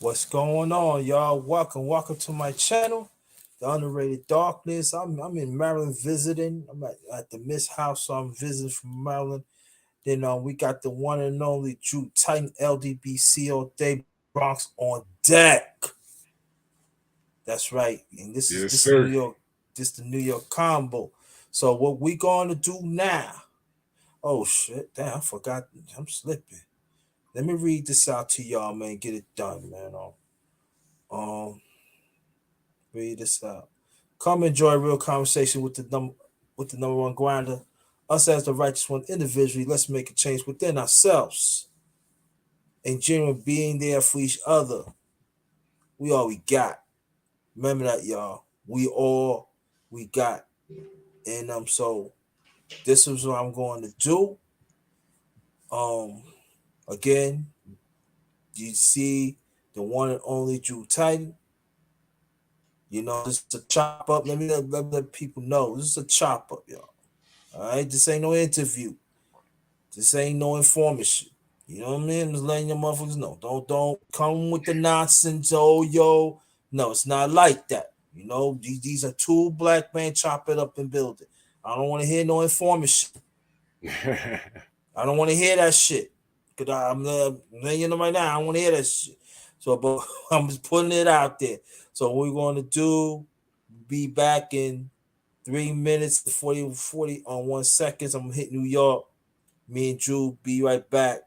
What's going on, y'all? Welcome to my channel, The Underrated Darkness. I'm in Maryland visiting. I'm at the Miss House, so I'm visiting from Maryland. Then we got the one and only Drew Titan LDBC all day Bronx on deck. That's right. And this is Yes, this is New sir. York, this the New York combo. So what we gonna do now? Oh shit, damn, I forgot. I'm slipping. Let me read this out to y'all, man. Get it done, man. Um, read this out. Come enjoy a real conversation with the number one grinder. Us as the righteous one individually, let's make a change within ourselves. And genuine being there for each other. We all we got. Remember that, y'all. We all we got. And so this is what I'm going to do. Um Again, you see the one and only Drew Titan. You know, this is a chop up. Let people know. This is a chop up, y'all. All right, this ain't no interview. This ain't no informant shit. You know what I mean? Just letting your motherfuckers know. Don't come with the nonsense. Oh, yo. No, it's not like that. You know, these are two black men chop it up and build it. I don't want to hear no informant shit. I don't want to hear that shit. Cause I'm letting you know right now. I don't want to hear that shit. So, but I'm just putting it out there. So, what we're going to do, be back in 3 minutes, 40 on 1 second. I'm going to hit New York. Me and Drew be right back.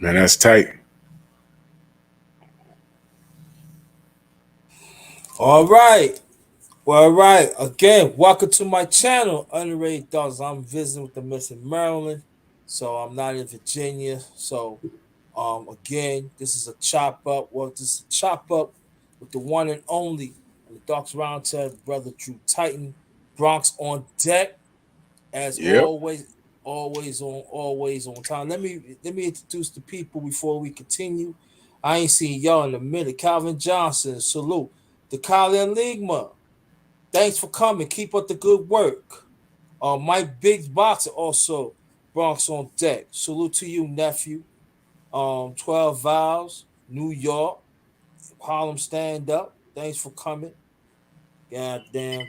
Man, that's tight. All right. Well, all right. Again, welcome to my channel, Underrated Dogs. I'm visiting with the Miss in Maryland, so I'm not in Virginia. So, again, this is a chop up. Well, this is a chop up with the one and only on the Dogs Roundtable, brother Drew Titan, Bronx on deck, as Yep. always on time. Let me introduce the people before we continue. I ain't seen y'all in a minute. Calvin Johnson, salute. The Colin Ligma, thanks for coming. Keep up the good work. Mike Biggs Boxer also Bronx on deck. Salute to you, nephew. 12 Vows, New York, Harlem Stand Up. Thanks for coming. Goddamn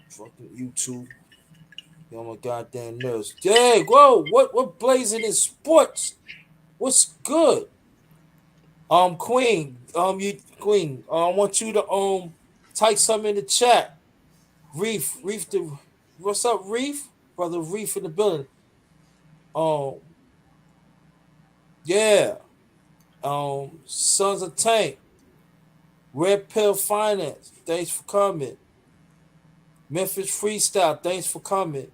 fucking YouTube. You're my goddamn nerves. Hey, whoa, what blazing in sports? What's good? Queen, Queen, I want you to type something in the chat. Reef the what's up, Reef? Brother Reef in the building. Um, yeah. Sons of Tank, Red Pill Finance, thanks for coming. Memphis Freestyle, thanks for coming.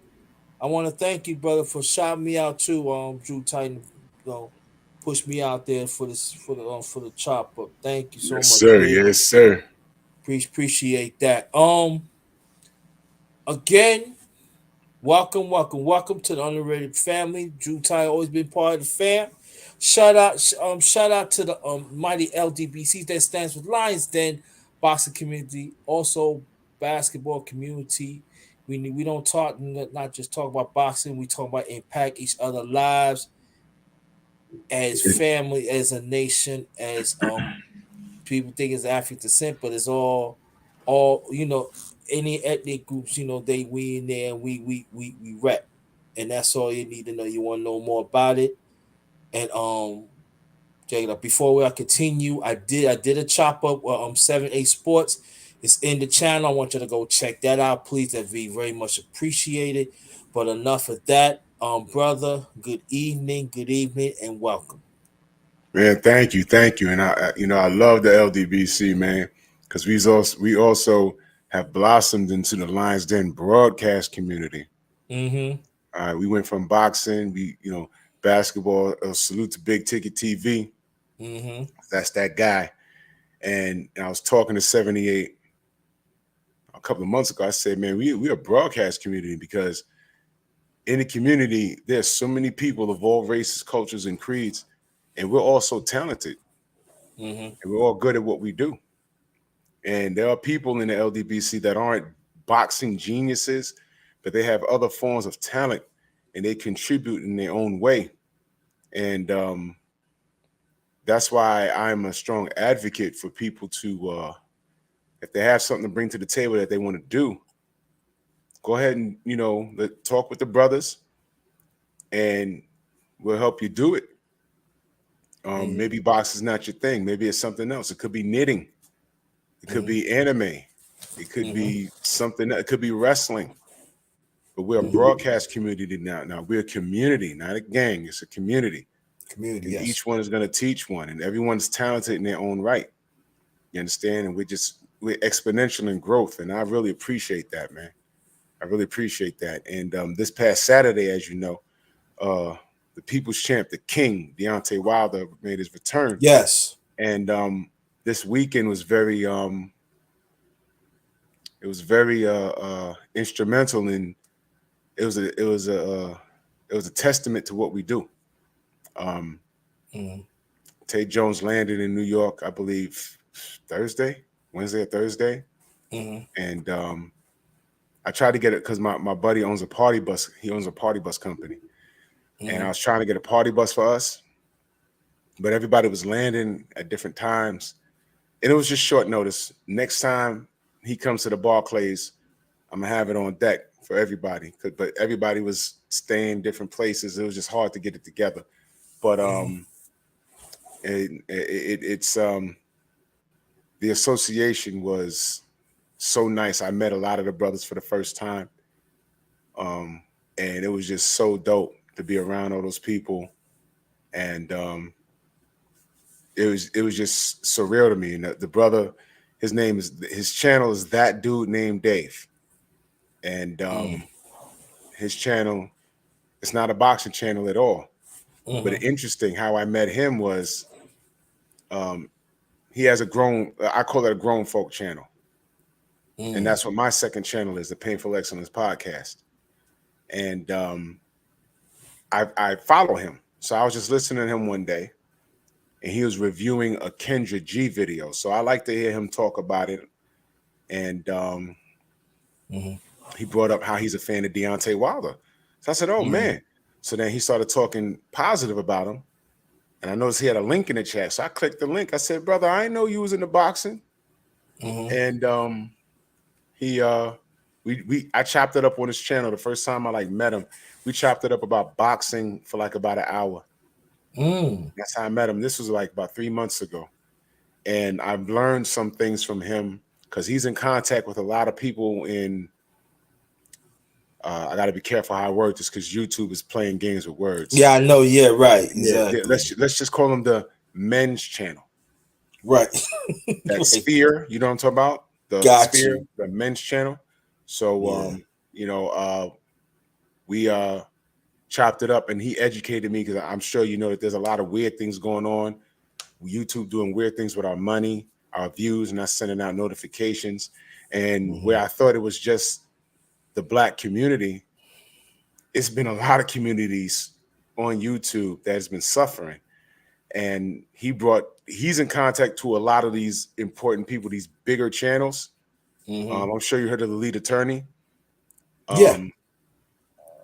I want to thank you, brother, for shouting me out too. Drew Titan, you know, push me out there for the chop up. Thank you so Yes, much. sir. Greatly Yes, sir. appreciate that. Again, welcome to the underrated family. Drew Titan always been part of the fam. Shout out to the mighty LDBC that stands for Lions Den boxing community, also basketball community. We don't talk not just talk about boxing. We talk about impact each other lives as family, as a nation, as people think it's African descent, but it's all any ethnic groups, they we in there and we rep, and that's all you need to know. You want to know more about it, and check it out. Before I continue, I did a chop up 7 8 Sports. It's in the channel. I want you to go check that out, please. That'd be very much appreciated. But enough of that, brother. Good evening, and welcome. Man, thank you. And I love the LDBC, man, because we also have blossomed into the Lions Den broadcast community. Mm-hmm. We went from boxing, basketball. Salute to Big Ticket TV. Mm-hmm. That's that guy. And I was talking to 78 a couple of months ago. I said, man, we a broadcast community because in the community, there's so many people of all races, cultures, and creeds, and we're all so talented, Mm-hmm. and we're all good at what we do. And there are people in the LDBC that aren't boxing geniuses, but they have other forms of talent, and they contribute in their own way. And that's why I'm a strong advocate for people to, if they have something to bring to the table that they want to do, go ahead and talk with the brothers, and we'll help you do it. Mm-hmm. Maybe box is not your thing. Maybe it's something else. It could be knitting. It could Mm-hmm. be anime. It could Mm-hmm. be something. It could be wrestling. But we're a Mm-hmm. broadcast community now. Now we're a community, not a gang. It's a community, Community, and yes. each one is going to teach one, and everyone's talented in their own right. You understand? And we're exponential in growth, and I really appreciate that, man. I really appreciate that. And this past Saturday, as you know, uh, the People's Champ, the King, Deontay Wilder, made his return, Yes. and this weekend was very instrumental, and it was a it was a it was a testament to what we do. Um, Mm-hmm. Tay Jones landed in New York, I believe, Wednesday or Thursday, Mm-hmm. and I tried to get it because my buddy owns a party bus. He owns a party bus company, and Mm-hmm. I was trying to get a party bus for us, but everybody was landing at different times, and it was just short notice. Next time he comes to the Barclays, I'm gonna have it on deck for everybody. But everybody was staying different places. It was just hard to get it together. But Mm-hmm. it's the association was so nice. I met a lot of the brothers for the first time, um, and it was just so dope to be around all those people. And it was just surreal to me. And the brother, his channel is That Dude Named Dave, and his channel, it's not a boxing channel at all. But interesting how I met him was, he has I call it a grown folk channel, and that's what my second channel is, the Painful Excellence Podcast. And I follow him, so I was just listening to him one day, and he was reviewing a Kendra G video. So I like to hear him talk about it. And he brought up how he's a fan of Deontay Wilder. So I said, oh, man. So then he started talking positive about him. And I noticed he had a link in the chat. So I clicked the link. I said, brother, I didn't know you was into boxing. And I chopped it up on his channel. The first time I met him, we chopped it up about boxing for about an hour. That's how I met him. This was about 3 months ago. And I've learned some things from him because he's in contact with a lot of people in, I got to be careful how I word this because YouTube is playing games with words. Yeah, I know. Yeah, right. Exactly. Let's just call him the men's channel. Right. That sphere, you know what I'm talking about? The sphere, the men's channel. So, we chopped it up, and he educated me because I'm sure you know that there's a lot of weird things going on. YouTube doing weird things with our money, our views, and not sending out notifications. And where I thought it was just the Black community, it's been a lot of communities on YouTube that has been suffering. And he's in contact to a lot of these important people, these bigger channels. I'm sure you heard of the lead attorney.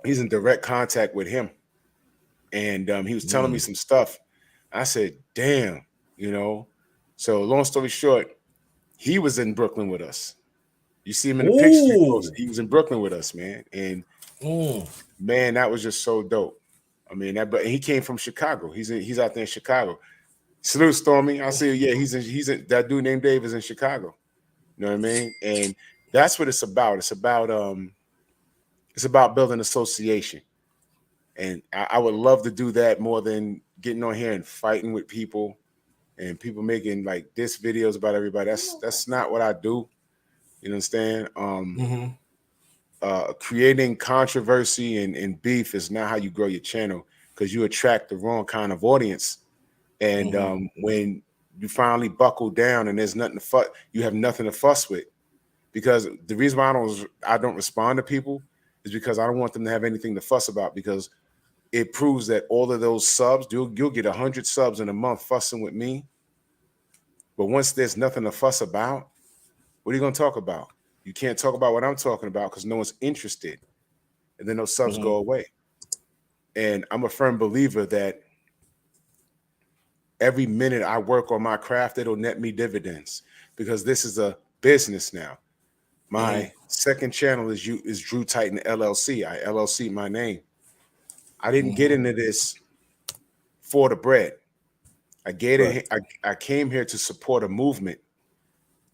He's in direct contact with him. And he was telling me some stuff. I said, damn, So long story short, he was in Brooklyn with us. You see him in the pictures. He was in Brooklyn with us, man. And man, that was just so dope. I mean, but he came from Chicago. He's out there in Chicago. Salute, Stormy. I see. Yeah, he's in, that dude named Dave is in Chicago. You know what I mean? And that's what it's about. It's about building association. And I would love to do that more than getting on here and fighting with people and people making this videos about everybody. That's not what I do. You understand? Creating controversy and beef is not how you grow your channel because you attract the wrong kind of audience. And when you finally buckle down and there's nothing to fuss, you have nothing to fuss with. Because the reason why I don't respond to people is because I don't want them to have anything to fuss about, because it proves that all of those subs, you'll get 100 subs in a month fussing with me. But once there's nothing to fuss about, what are you going to talk about? You can't talk about what I'm talking about because no one's interested. And then those subs go away. And I'm a firm believer that every minute I work on my craft, it'll net me dividends, because this is a business now. My second channel is Drew Titan LLC. I LLC my name. I didn't get into this for the bread. I came here to support a movement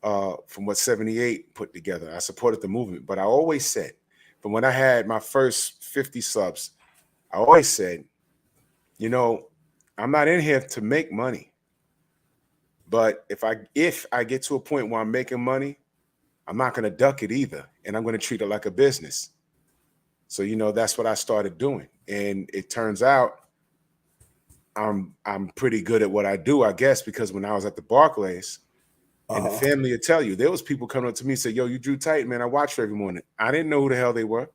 from what 78 put together. I supported the movement, but I always said, from when I had my first 50 subs, I always said, I'm not in here to make money. But if I get to a point where I'm making money, I'm not going to duck it either. And I'm going to treat it like a business. So, that's what I started doing. And it turns out I'm pretty good at what I do, I guess, because when I was at the Barclays, and the family will tell you, there was people coming up to me and say, yo, you Drew Titan, man. I watch you every morning. I didn't know who the hell they were.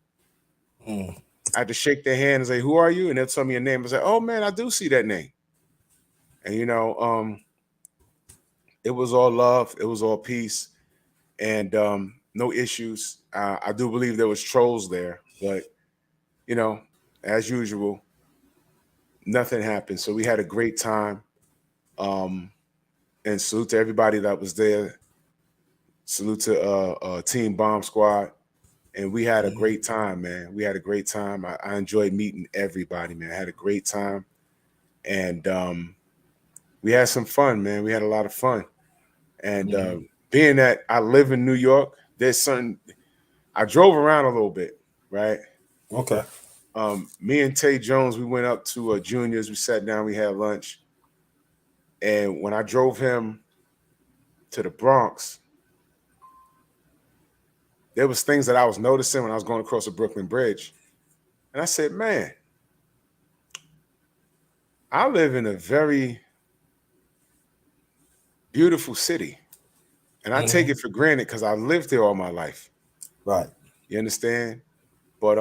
I had to shake their hand and say, who are you? And they'll tell me a name. I say, oh, man, I do see that name. And, it was all love. It was all peace. And no issues. I do believe there was trolls there. But, as usual, nothing happened. So we had a great time. And salute to everybody that was there. Salute to Team Bomb Squad. And we had a great time, man. We had a great time. I enjoyed meeting everybody, man. I had a great time. And we had some fun, man. We had a lot of fun. And being that I live in New York, I drove around a little bit, right? Okay. Me and Tay Jones, we went up to Junior's. We sat down, we had lunch. And when I drove him to the Bronx, there was things that I was noticing when I was going across the Brooklyn Bridge. And I said, man, I live in a very beautiful city. And I take Mm-hmm. it for granted because I lived there all my life. Right. You understand? But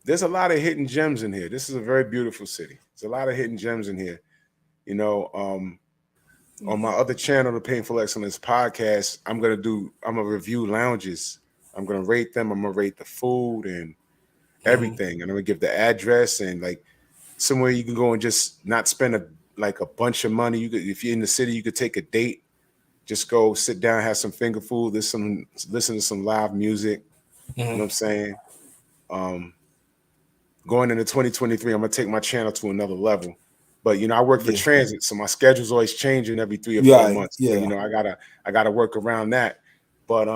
there's a lot of hidden gems in here. This is a very beautiful city. There's a lot of hidden gems in here. You know, on my other channel, the Painful Excellence podcast, I'm gonna review lounges. I'm gonna rate them. I'm gonna rate the food and Mm-hmm. everything. And I'm gonna give the address and like somewhere you can go and just not spend a bunch of money. You could, if you're in the city, you could take a date. Just go sit down, have some finger food, listen to some live music. You know what I'm saying? Um, Going into 2023, I'm gonna take my channel to another level. But you know, I work for Yeah. transit, so my schedule's always changing every 3 or 4 Right. months. So, you Yeah. know, I gotta work around that. But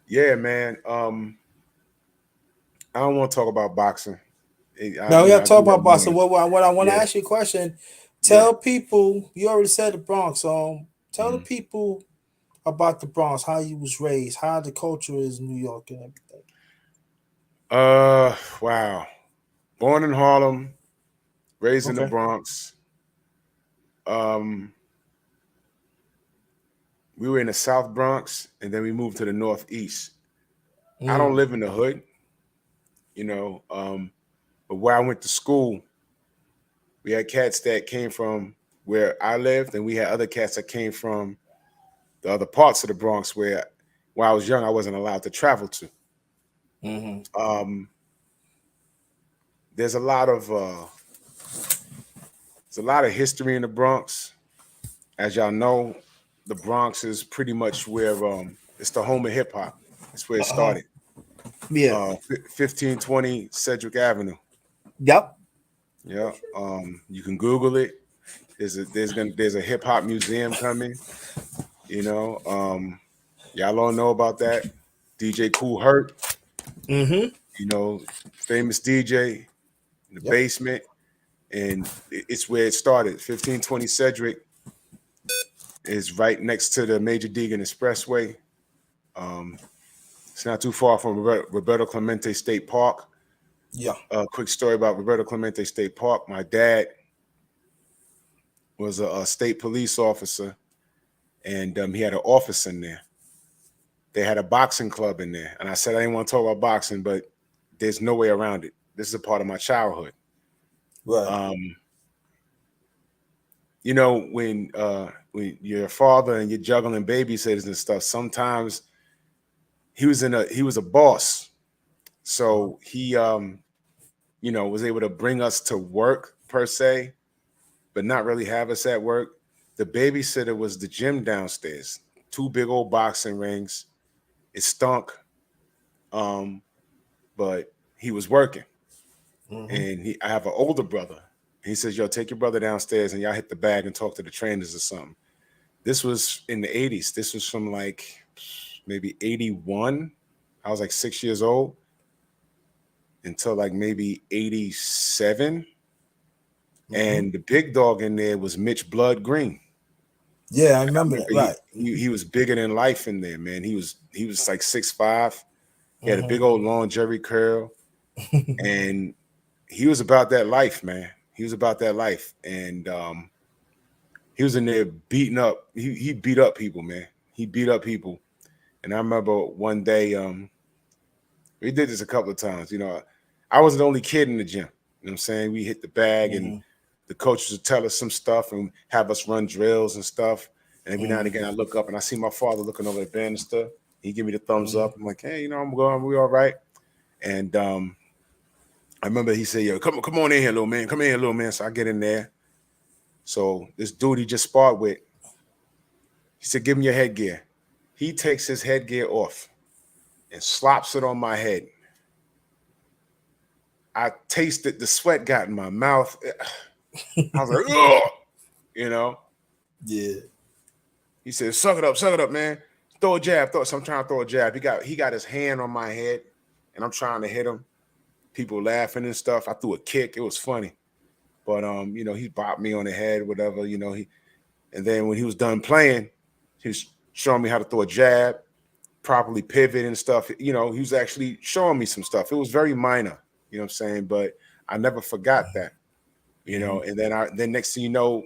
yeah, man. I don't want to talk about boxing. Now we You know, have I to talk do that about boxing. more. What I want to Yeah, ask you a question. yeah. Tell people you already said the Bronx. Tell the Mhm. people about the Bronx, how you was raised, how the culture is in New York, and everything. Wow. Born in Harlem, raised in the Okay. Bronx. Um, we were in the South Bronx, and then we moved to the Northeast. I don't Mm. live in the hood, you know, but where I went to school, we had cats that came from where I lived, and we had other cats that came from the other parts of the Bronx where, when I was young, I wasn't allowed to travel to. Mm-hmm. Um, there's a lot of history in the Bronx. As y'all know, the Bronx is pretty much where it's the home of hip hop. It's where it Uh-huh. started. Yeah. 1520 Cedric Avenue. Yep. Yeah. You can Google it. There's a hip hop museum coming. You know, y'all all know about that. DJ Cool Hurt, Mm-hmm. you know, famous DJ in the Yep. basement, and it's where it started. 1520 Cedric is right next to the Major Deegan Expressway. Um, it's not too far from Roberto Clemente State Park. Yeah. A quick story about Roberto Clemente State Park. My dad was a state police officer, and he had an office in there. They had a boxing club in there, and I said I didn't want to talk about boxing, but there's no way around it. This is a part of my childhood. Right. Um, you know, when you're a father and you're juggling babysitters and stuff, sometimes he was a boss, Uh-huh. so he you know, was able to bring us to work per se, but not really have us at work. The babysitter was the gym downstairs, two big old boxing rings. It stunk, um, but he was working. Mm-hmm. And I have an older brother. He says, "Yo, take your brother downstairs and y'all hit the bag and talk to the trainers or something." This was in the 80s. This was from like maybe 81. I was like 6 years old until like maybe 87. Mm-hmm. And the big dog in there was Mitch Blood Green. Yeah, I I remember remember that. Right. he was bigger than life in there, man. He was like 6'5". He had a Mm-hmm. big old long jerry curl, and he was about that life, man. He was about that life, and he was in there beating up. He beat up people, man. He beat up people, and I remember one day we did this a couple of times. You know, I was the only kid in the gym. You know what I'm saying? We hit the bag, and Mm-hmm. the coaches would tell us some stuff and have us run drills and stuff. And every now and Mm-hmm. again, I look up and I see my father looking over the banister. He give me the thumbs Mm-hmm. up. I'm like, hey, you know, I'm going, we all right. And I remember he said, "Yo, come on in here, little man. Come in here, little man." So I get in there. So this dude he just sparred with, he said, "Give him your headgear." He takes his headgear off and slops it on my head. I tasted the sweat got in my mouth. I was like, "Ugh," you know. Yeah. He said, suck it up, man. Throw a jab. So I'm trying to throw a jab. He got his hand on my head, and I'm trying to hit him. People laughing and stuff. I threw a kick. It was funny. But he bopped me on the head, whatever, and then when he was done playing, he was showing me how to throw a jab, properly pivot and stuff. He was actually showing me some stuff. It was very minor, you know what I'm saying? But I never forgot that, and then next thing you know,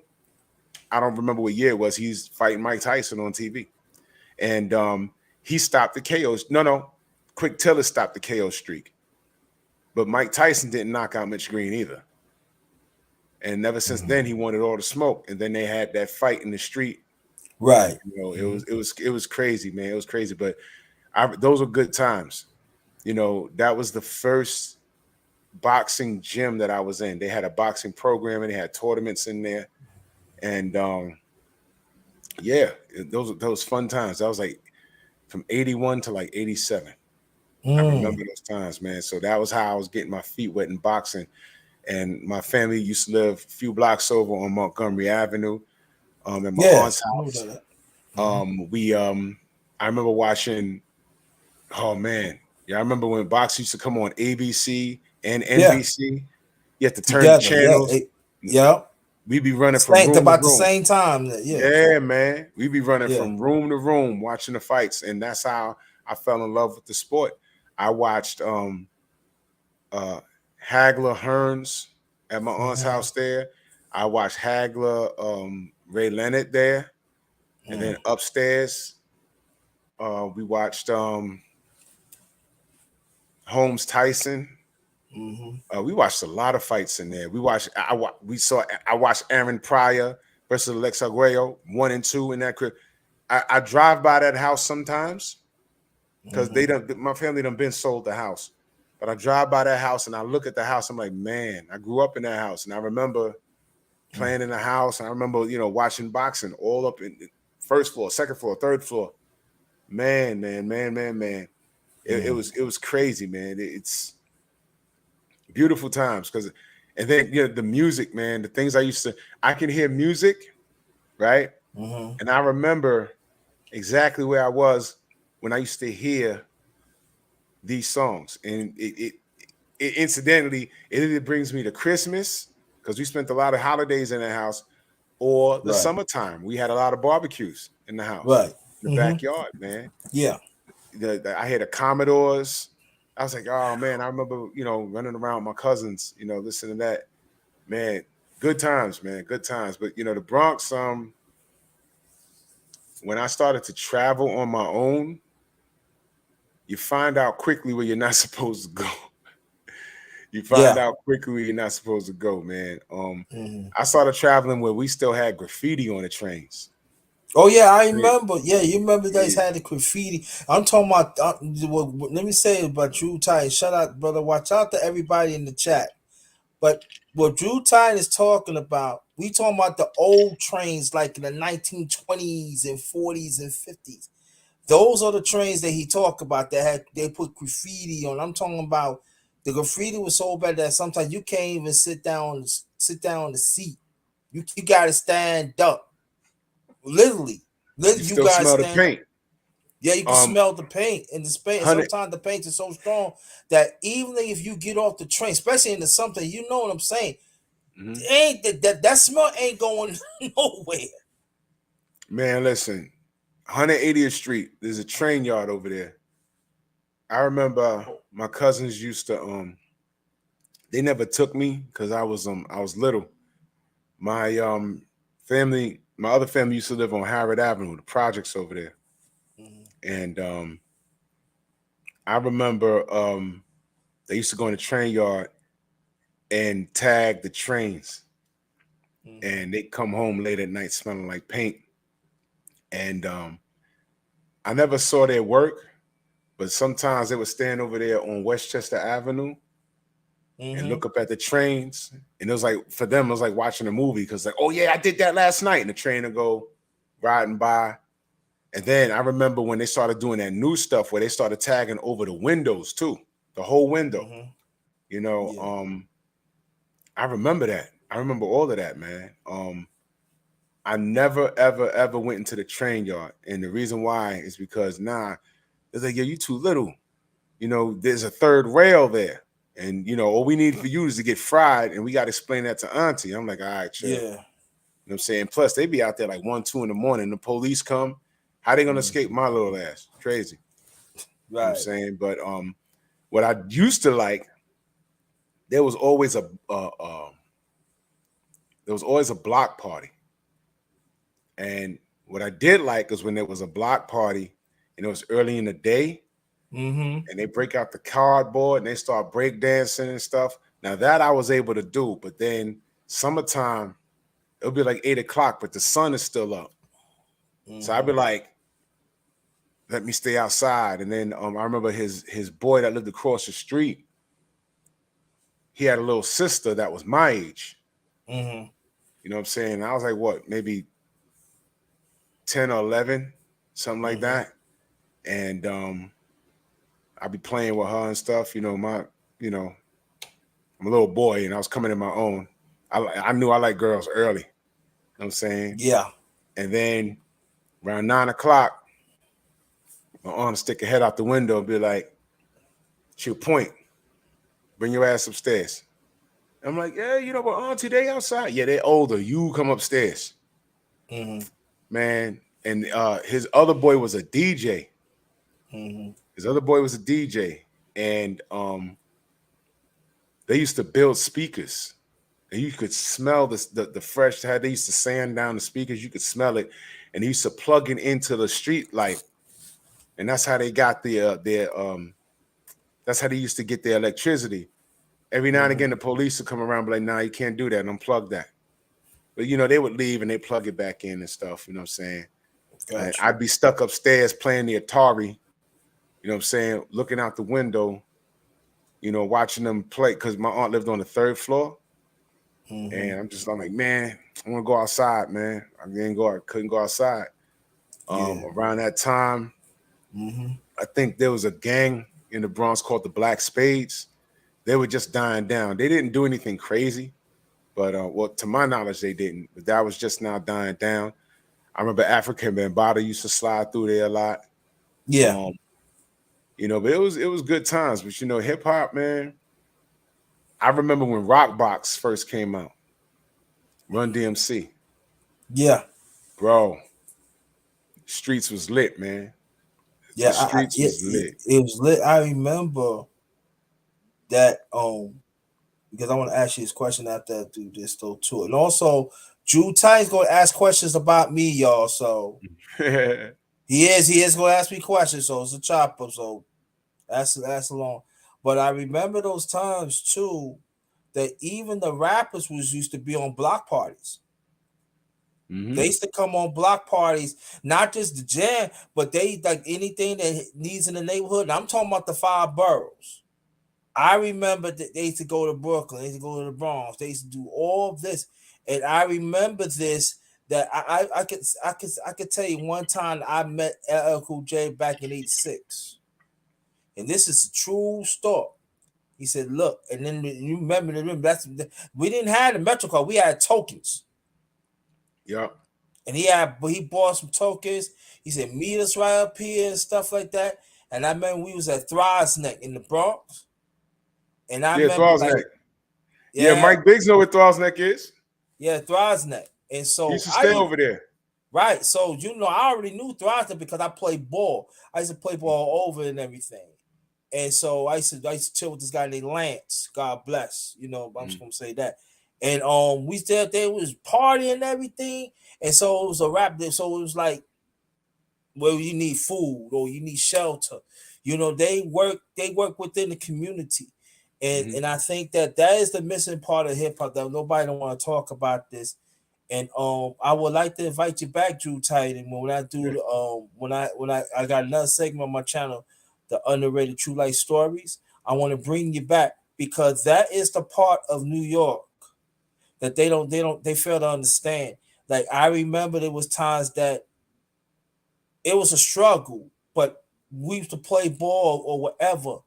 I don't remember what year it was, he's fighting Mike Tyson on TV. And he stopped the KOs. No, Quick Tiller stopped the KO streak. But Mike Tyson didn't knock out Mitch Green either. And ever since then, he wanted all the smoke. And then they had that fight in the street. Right. It was crazy, man. It was crazy. But those were good times. That was the first boxing gym that I was in. They had a boxing program and they had tournaments in there. And yeah, those fun times. That was like from 81 to like 87. I remember those times, man. So that was how I was getting my feet wet in boxing. And my family used to live a few blocks over on Montgomery Avenue, at my aunt's house. I remember watching. Oh man, yeah, I remember when boxing used to come on ABC and NBC. You had to turn the channels. Yeah. We'd be running from room about to room. The same time. Yeah, man. We'd be running from room to room watching the fights, and that's how I fell in love with the sport. I watched Hagler Hearns at my aunt's house there. I watched Hagler Ray Leonard there, and then upstairs we watched Holmes Tyson. We watched a lot of fights in there. I watched Aaron Pryor versus Alex Arguello 1 and 2 in that crib. I drive by that house sometimes because my family done been sold the house. But I drive by that house and I look at the house. I'm like, man, I grew up in that house, and I remember playing in the house. I remember, watching boxing all up in the first floor, second floor, third floor. Man. It was crazy, man. It's beautiful times and then the music, man, the things I can hear music, right? And I remember exactly where I was when I used to hear these songs, and it incidentally, it either brings me to Christmas because we spent a lot of holidays in the house, or the summertime. We had a lot of barbecues in the house, in the backyard, man. Yeah. I had the Commodores. I was like, oh man, I remember, running around with my cousins, listening to that. Man, good times, man, good times. But the Bronx, when I started to travel on my own, you find out quickly where you're not supposed to go. You find out quickly where you're not supposed to go, man. I started traveling where we still had graffiti on the trains. Oh yeah, I remember. Yeah, you remember they had the graffiti. I'm talking about. Let me say about Drew Titan. Shout out, brother. Watch out to everybody in the chat. But what Drew Titan is talking about, we talking about the old trains like in the 1920s and 40s and 50s. Those are the trains that he talked about that they put graffiti on. I'm talking about the graffiti was so bad that sometimes you can't even sit down on the seat. You got to stand up. Literally, you still smell the paint. Yeah, you can smell the paint, and the paint. Sometimes the paint is so strong that even if you get off the train, especially into something, you know what I'm saying, ain't that smell ain't going nowhere. Man, listen, 180th Street. There's a train yard over there. I remember my cousins used to they never took me because I was little. My my other family used to live on Howard Avenue, the projects over there. And I remember they used to go in the train yard and tag the trains. And they come home late at night smelling like paint. And I never saw their work, but sometimes they would stand over there on Westchester Avenue and look up at the trains. And it was like, for them, it was like watching a movie because like, oh yeah, I did that last night. And the train would go riding by. And then I remember when they started doing that new stuff where they started tagging over the windows too, the whole window. I remember that. I remember all of that, man. I never, ever went into the train yard. And the reason why is because it's like, yo, you too little. There's a third rail there. And all we need for you is to get fried, and we got to explain that to Auntie. I'm like, all right, chill. Yeah. You know what I'm saying? Plus, they be out there like 1, 2 in the morning. The police come. How they gonna escape my little ass? Crazy. Right. You know what I'm saying? But what I used to like, there was always a block party. And what I did like is when there was a block party and it was early in the day, and they break out the cardboard and they start break dancing and stuff. Now that I was able to do, but then summertime, it'll be like 8 o'clock, but the sun is still up. So I'd be like, let me stay outside. And then I remember his boy that lived across the street, he had a little sister that was my age. You know what I'm saying? I was like, what, maybe 10 or 11, something like that. And I'd be playing with her and stuff. I'm a little boy and I was coming in my own. I knew I liked girls early. You know what I'm saying? Yeah. And then around 9 o'clock, my aunt would stick her head out the window and be like, she'll point, bring your ass upstairs. I'm like, yeah, but Auntie, they outside. Yeah, they're older. You come upstairs. Man. And his other boy was a DJ. His other boy was a DJ. And they used to build speakers. And you could smell the fresh, how they used to sand down the speakers. You could smell it. And he used to plug it into the street light. And that's how they got that's how they used to get their electricity. Every now and again, the police would come around and be like, nah, you can't do that and unplug that. But, they would leave and they plug it back in and stuff. You know what I'm saying? Gotcha. I'd be stuck upstairs playing the Atari, you know what I'm saying, looking out the window, watching them play, because my aunt lived on the 3rd floor. And I'm like, man, I want to go outside, man. I couldn't go outside. Around that time, I think there was a gang in the Bronx called the Black Spades. They were just dying down. They didn't do anything crazy, but well, to my knowledge, they didn't. But that was just now dying down. I remember African Bambaataa used to slide through there a lot. Yeah. But it was good times. But hip hop, man. I remember when Rockbox first came out. Run DMC. Yeah. Bro. Streets was lit, man. Yeah, the streets was lit. It was lit. I remember that because I want to ask you this question after I do this though too. And also Drew Titan's gonna ask questions about me, y'all. So he is gonna ask me questions. So it's a chopper. So that's along. But I remember those times too that even the rappers was used to be on block parties. They used to come on block parties, not just the jam, but they like anything that needs in the neighborhood. And I'm talking about the 5 boroughs. I remember that they used to go to Brooklyn, they used to go to the Bronx, they used to do all of this. And I remember this that I could tell you one time I met LL Cool J back in '86. And this is a true story. He said, look, and then you remember we didn't have the Metro card, we had tokens. Yeah. And he bought some tokens. He said, meet us right up here and stuff like that. And I remember we was at Thrive's Neck in the Bronx. And I remember Thrive's Neck. Yeah, Mike Biggs know what Thrive's Neck is. Yeah, Thrive's Neck. And so he used to stay over there. Right. So I already knew Thrive's Neck because I played ball. I used to play ball over and everything. And so I used to chill with this guy named Lance. God bless. I'm just gonna say that. And we still there was partying and everything. And so it was a rap there. So it was like, well, you need food or you need shelter. They work within the community. And I think that is the missing part of hip hop that nobody don't want to talk about this. And I would like to invite you back, Drew Titan, when I do when I got another segment on my channel, the underrated true life stories. I want to bring you back because that is the part of New York that they fail to understand. Like I remember there was times that it was a struggle, but we used to play ball or whatever.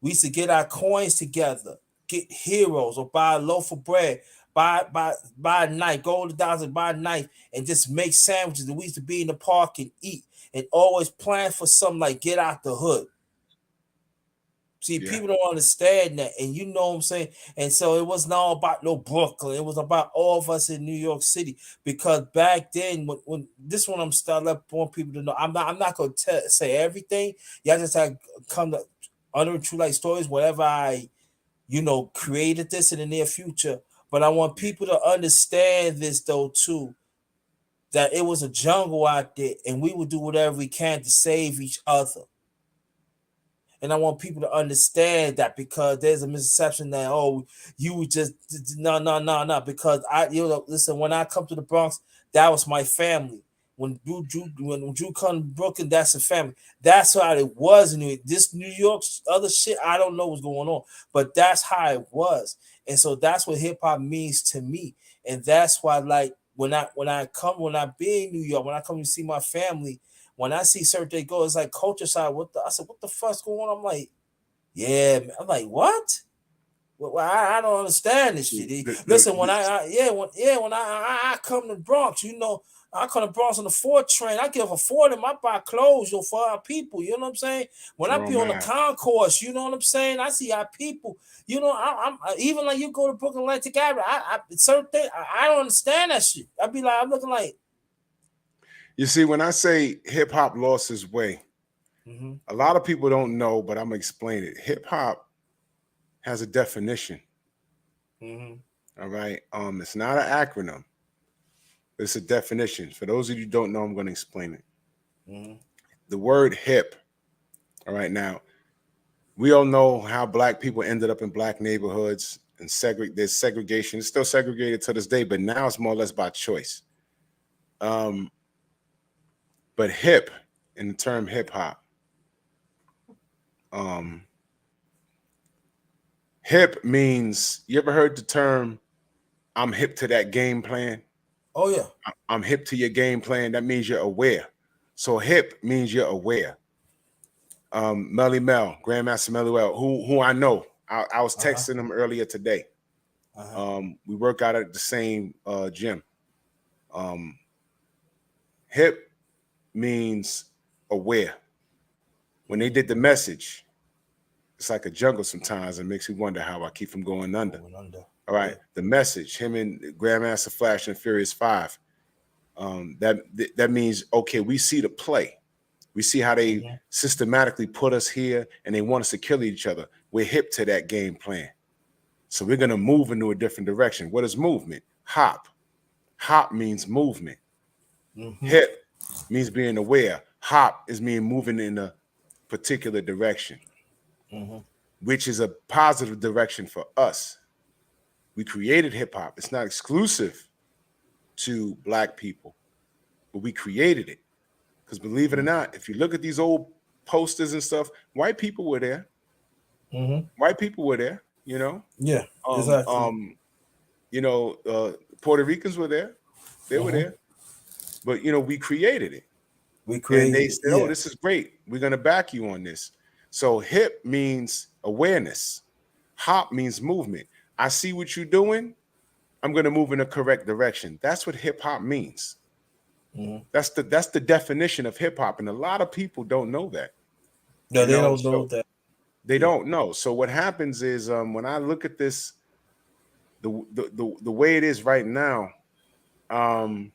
We used to get our coins together, get heroes, or buy a loaf of bread, buy a knife, go to the dollars and buy a knife, and just make sandwiches. And we used to be in the park and eat, and always plan for something like get out the hood. See, Yeah. people don't understand that, and you know what I'm saying. And so it wasn't all about no Brooklyn. It was about all of us in New York City. Because back then, when this one, I'm starting to want people to know. I'm not gonna say everything. Y'all just have come to under true life stories. Whatever I, created this in the near future. But I want people to understand this though too. That it was a jungle out there, and we would do whatever we can to save each other. And I want people to understand that, because there's a misconception that, oh, you would just no, because listen, when I come to the Bronx, that was my family. When Drew come to Brooklyn, that's a family. That's how it was in New York. This New York other shit, I don't know what's going on, but that's how it was. And so that's what hip hop means to me. And that's why, like, when I be in New York, when I come to see my family, when I see certain they go, it's like culture side. I said, what the fuck's going on? I'm like, yeah, man. I'm like, what? Well, I don't understand this shit. Listen, when I come to Bronx, I come to Bronx on the 4 train. I give a 4 of them. I buy clothes, for our people. You know what I'm saying? When I be on the concourse, you know what I'm saying? I see our people. I'm even like you go to Brooklyn Atlantic Avenue. I certain things I don't understand that shit. I be like, I'm looking like. You see, when I say hip hop lost its way, a lot of people don't know, but I'm gonna explain it. Hip hop has a definition. All right. It's not an acronym. It's a definition. For those of you who don't know, I'm going to explain it. The word hip. All right. Now, we all know how black people ended up in black neighborhoods, and there's segregation. It's still segregated to this day, but now it's more or less by choice. But hip, in the term hip hop, hip means, you ever heard the term, I'm hip to that game plan? Oh, yeah. I'm hip to your game plan. That means you're aware. So hip means you're aware. Melly Mel, Grandmaster Melly Mel, who I know. I was texting him earlier today. We work out at the same gym. Hip means aware. When they did the message, it's like a jungle sometimes. It makes me wonder how I keep from going under. All right. Yeah. The message, him and Grandmaster Flash and Furious 5. That means, okay, we see the play. We see how they systematically put us here, and they want us to kill each other. We're hip to that game plan. So we're going to move into a different direction. What is movement? Hop. Hop means movement. Hip means being aware. Hop is mean moving in a particular direction, which is a positive direction for us. We created hip hop. It's not exclusive to black people, but we created it. Because believe it or not, if you look at these old posters and stuff, white people were there. White people were there, Yeah, exactly. Puerto Ricans were there. They were there. But, we created it. And they said, oh, this is great. We're going to back you on this. So hip means awareness. Hop means movement. I see what you're doing. I'm going to move in the correct direction. That's what hip hop means. That's the definition of hip hop, and a lot of people don't know that. No, they don't know that. They don't know. So what happens is, when I look at this, the way it is right now, I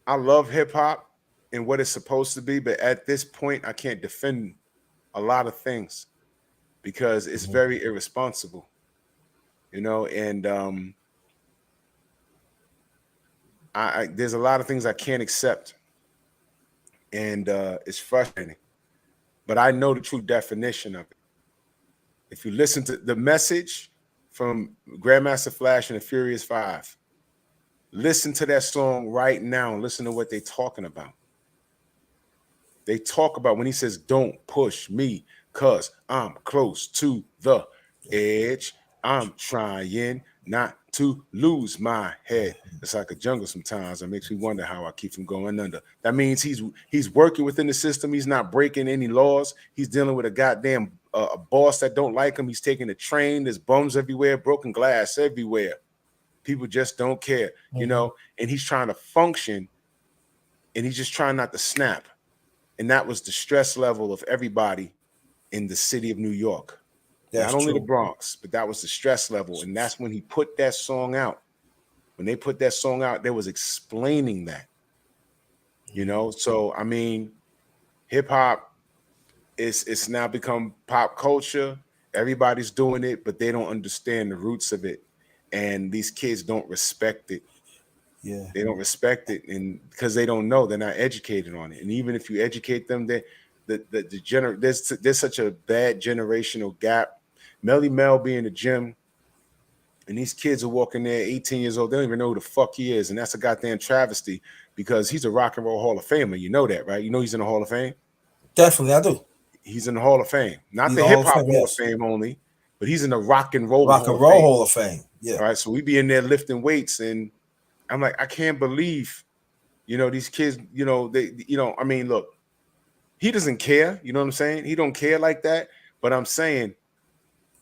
love hip hop and what it's supposed to be, but at this point, I can't defend a lot of things because it's very irresponsible, and there's a lot of things I can't accept, and it's frustrating. But I know the true definition of it. If you listen to the message from Grandmaster Flash and the Furious 5, listen to that song right now and listen to what they're talking about. They talk about when he says, don't push me because I'm close to the edge. I'm trying not to lose my head. It's like a jungle sometimes. It makes me wonder how I keep from going under. That means he's working within the system. He's not breaking any laws. He's dealing with a goddamn a boss that don't like him. He's taking the train. There's bums everywhere, broken glass everywhere. People just don't care, and he's trying to function and he's just trying not to snap. And that was the stress level of everybody in the city of New York. That's Not only the true. Bronx, but that was the stress level. And that's when he put that song out. When they put that song out, they was explaining that. So I mean, hip hop it's now become pop culture. Everybody's doing it, but they don't understand the roots of it. And these kids don't respect it. Yeah. They don't respect it, and because they don't know, they're not educated on it. And even if you educate them, there's such a bad generational gap. Melly Mel be in the gym, and these kids are walking there, 18 years old. They don't even know who the fuck he is, and that's a goddamn travesty because he's a rock and roll Hall of Famer. You know that, right? You know he's in the Hall of Fame. Definitely, I do. He's in the Hall of Fame, not He's the a hip Hall of hop Fame, Hall of yes. Fame only, but he's in the rock and roll Rock Hall and of Roll Fame. Hall of Fame. Yeah. All right, so we be in there lifting weights, and I'm like, I can't believe, these kids, I mean, look, he doesn't care, you know what I'm saying? He don't care like that, but I'm saying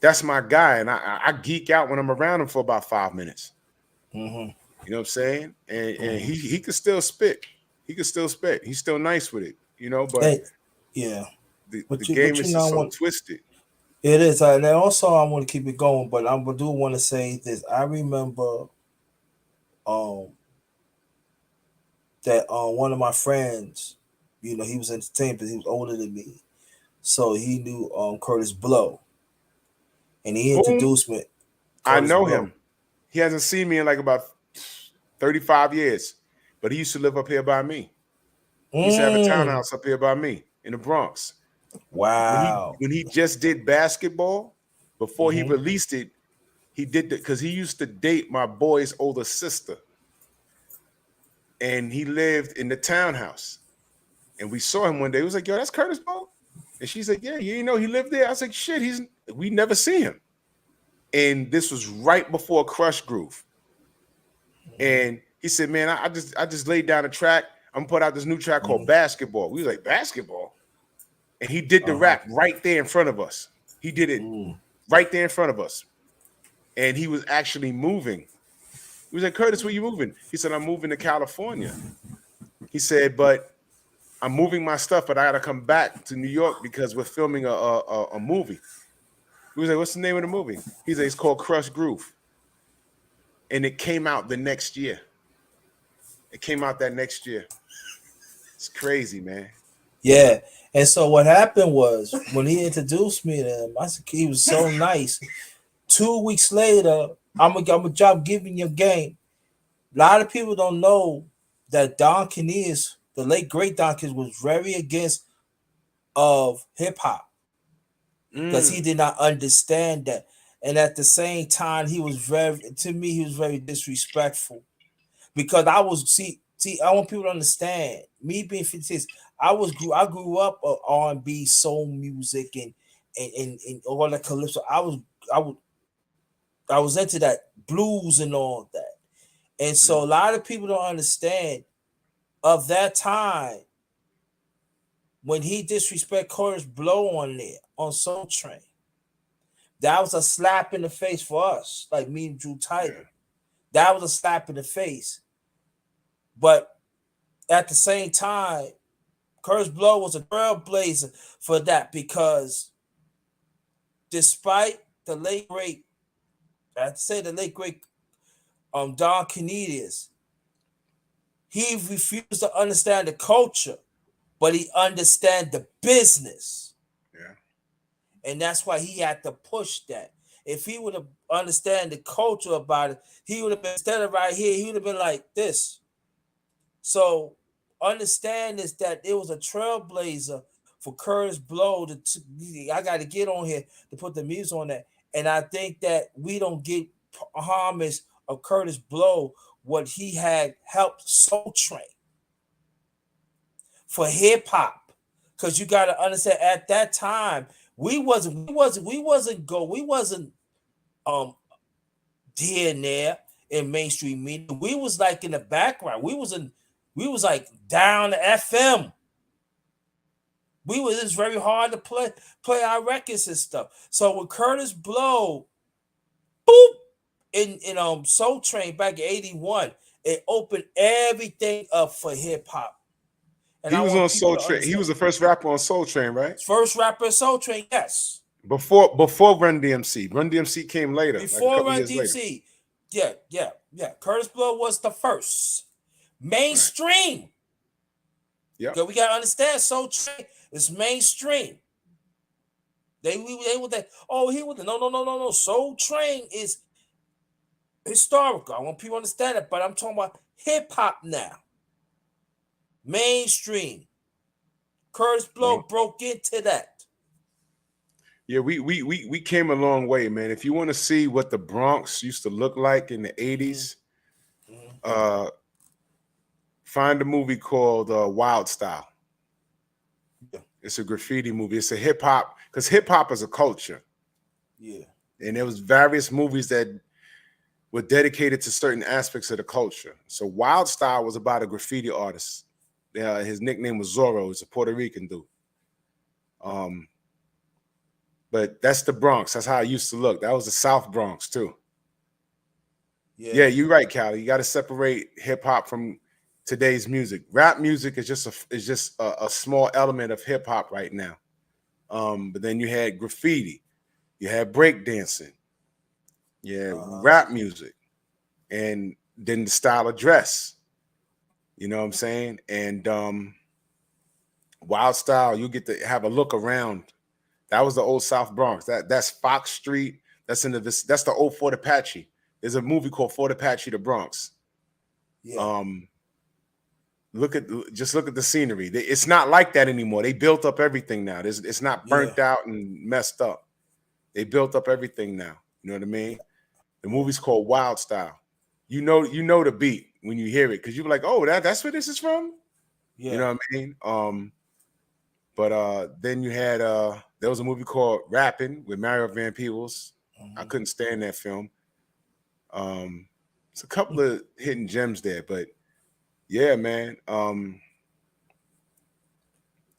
that's my guy, and I geek out when I'm around him for about 5 minutes. Mm-hmm. You know what I'm saying? And Mm-hmm. he could still spit. He could still spit. He's still nice with it, but Hey, yeah. the But game you is know just so what? twisted. It is. And also I want to keep it going, but I do want to say this. I remember um that one of my friends, he was entertained, but he was older than me. So he knew Curtis Blow. And he Boom. introduced me I Curtis know Blow. him. He hasn't seen me in like about 35 years, but he used to live up here by me. He used to have a Mm. townhouse up here by me in the Bronx. When he Wow. when he just did basketball, before he Mm-hmm. released it, he did that because he used to date my boy's older sister. And he lived in the townhouse. And we saw him one day. He was like, yo, that's Curtis Blow? And she's like, yeah, you know he lived there. I was like, shit, we never see him. And this was right before Crush Groove. And he said, man, I just laid down a track. I'm gonna put out this new track called Mm-hmm. Basketball. We was like, basketball? And he did the Uh-huh. rap right there in front of us. He did it Mm. right there in front of us. And he was actually moving. He was like, Curtis, where you moving? He said, I'm moving to California. He said, but I'm moving my stuff, but I gotta come back to New York because we're filming a movie. We was like, what's the name of the movie? He's like, it's called Crush Groove. And it came out the next year. It came out that next year. It's crazy, man. Yeah. And so what happened was when he introduced me to him, I said he was so nice. 2 weeks later, I'm a job giving you game. A lot of people don't know that Don Canese, the late great Don Canese, was very against of hip hop because he Mm, did not understand that. And at the same time, he was very disrespectful because I want people to understand. Me being 56, I grew up R&B, soul music, and all that calypso. I was I was into that blues and all that. And so mm, a lot of people don't understand of that time when he disrespect Curtis Blow on there on Soul Train. That was a slap in the face for us, like me and Drew yeah. Title. That was a slap in the face. But at the same time, Curtis Blow was a trailblazer for that because despite the late great, I'd say the late great Don Canedius, he refused to understand the culture, but he understand the business. Yeah. And that's why he had to push that. If he would have understand the culture about it, he would have been instead of right here, he would have been like this. So understand is that it was a trailblazer for Curtis Blow I got to get on here to put the music on that. And I think that we don't get homage of Curtis Blow what he had helped Soul Train for hip hop. Cause you gotta understand at that time we wasn't um here and there in mainstream media. We was like in the background. We was like down the FM. It's very hard to play our records and stuff. So with Curtis Blow, boop, in Soul Train back in 81, it opened everything up for hip hop. and He I was want on people Soul to Train. He understand. was the first rapper on Soul Train, right? First rapper in Soul Train, yes. Before Run DMC. Run DMC came later, like a Before couple Run years later. DMC, yeah. Curtis Blow was the first Right. mainstream. Yep. Cause we gotta understand Soul Train is mainstream. They were that. Oh, he was no. Soul Train is historical. I want people to understand it, but I'm talking about hip hop now. Mainstream. Curtis Blow Well, broke into that. yeah, we came a long way, man. If you want to see what the Bronx used to look like in the Mm-hmm. 80s, Mm-hmm. uh find a movie called Wild Style. Yeah, It's a graffiti movie. It's a hip hop, because hip hop is a culture. yeah. And there was various movies that were dedicated to certain aspects of the culture. So Wild Style was about a graffiti artist. His nickname was Zorro. He's a Puerto Rican dude. But that's the Bronx. That's how it used to look. That was the South Bronx too. Yeah, Yeah. you're right, Callie. You got to separate hip hop from today's music. Rap music is just a small element of hip hop right now. But then you had graffiti, you had breakdancing, yeah, Uh-huh. rap music, and then the style of dress. You know what I'm saying? And Wild Style, you get to have a look around. That was the old South Bronx. That's Fox Street. That's that's the old Fort Apache. There's a movie called Fort Apache, the Bronx. Yeah. Um, look at the scenery. It's not like that anymore. They built up everything now. It's not Yeah. burnt out and messed up. They built up everything now. You know what I mean? The Yeah. movie's called Wild Style. You know the beat when you hear it, because you're like, oh, that's where this is from. You Yeah. know what I mean? But then you had there was a movie called Rapping with Mario Van Peebles. I Mm-hmm. couldn't stand that film. It's a couple of hidden gems there, but yeah, man.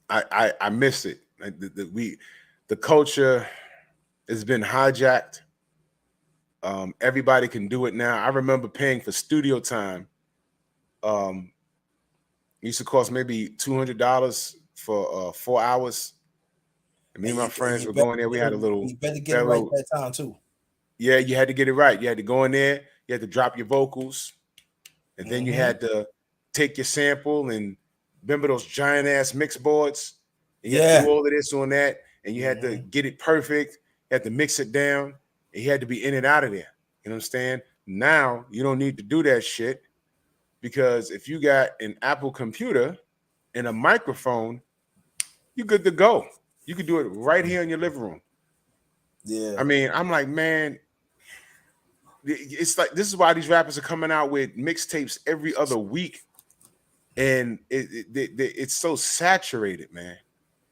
I miss it. Like the culture has been hijacked. Everybody can do it now. I remember paying for studio time. It used to cost maybe $200 for 4 hours. And me and my And friends were going there. We had a little, you better we get had it a right little. that time too. Yeah, you had to get it right. You had to go in there. You had to drop your vocals, and then you Mm-hmm. had to take your sample and remember those giant ass mix boards. And you had to do Yeah. all of this on that, and you had to Mm-hmm. get it perfect. You had to mix it down, and you had to be in and out of there. You know what I'm saying? Now you don't need to do that shit, because if you got an Apple computer and a microphone, you're good to go. You could do it right here in your living room. Yeah. I mean, I'm like, man, it's like this is why these rappers are coming out with mixtapes every other week, and it's so saturated, man.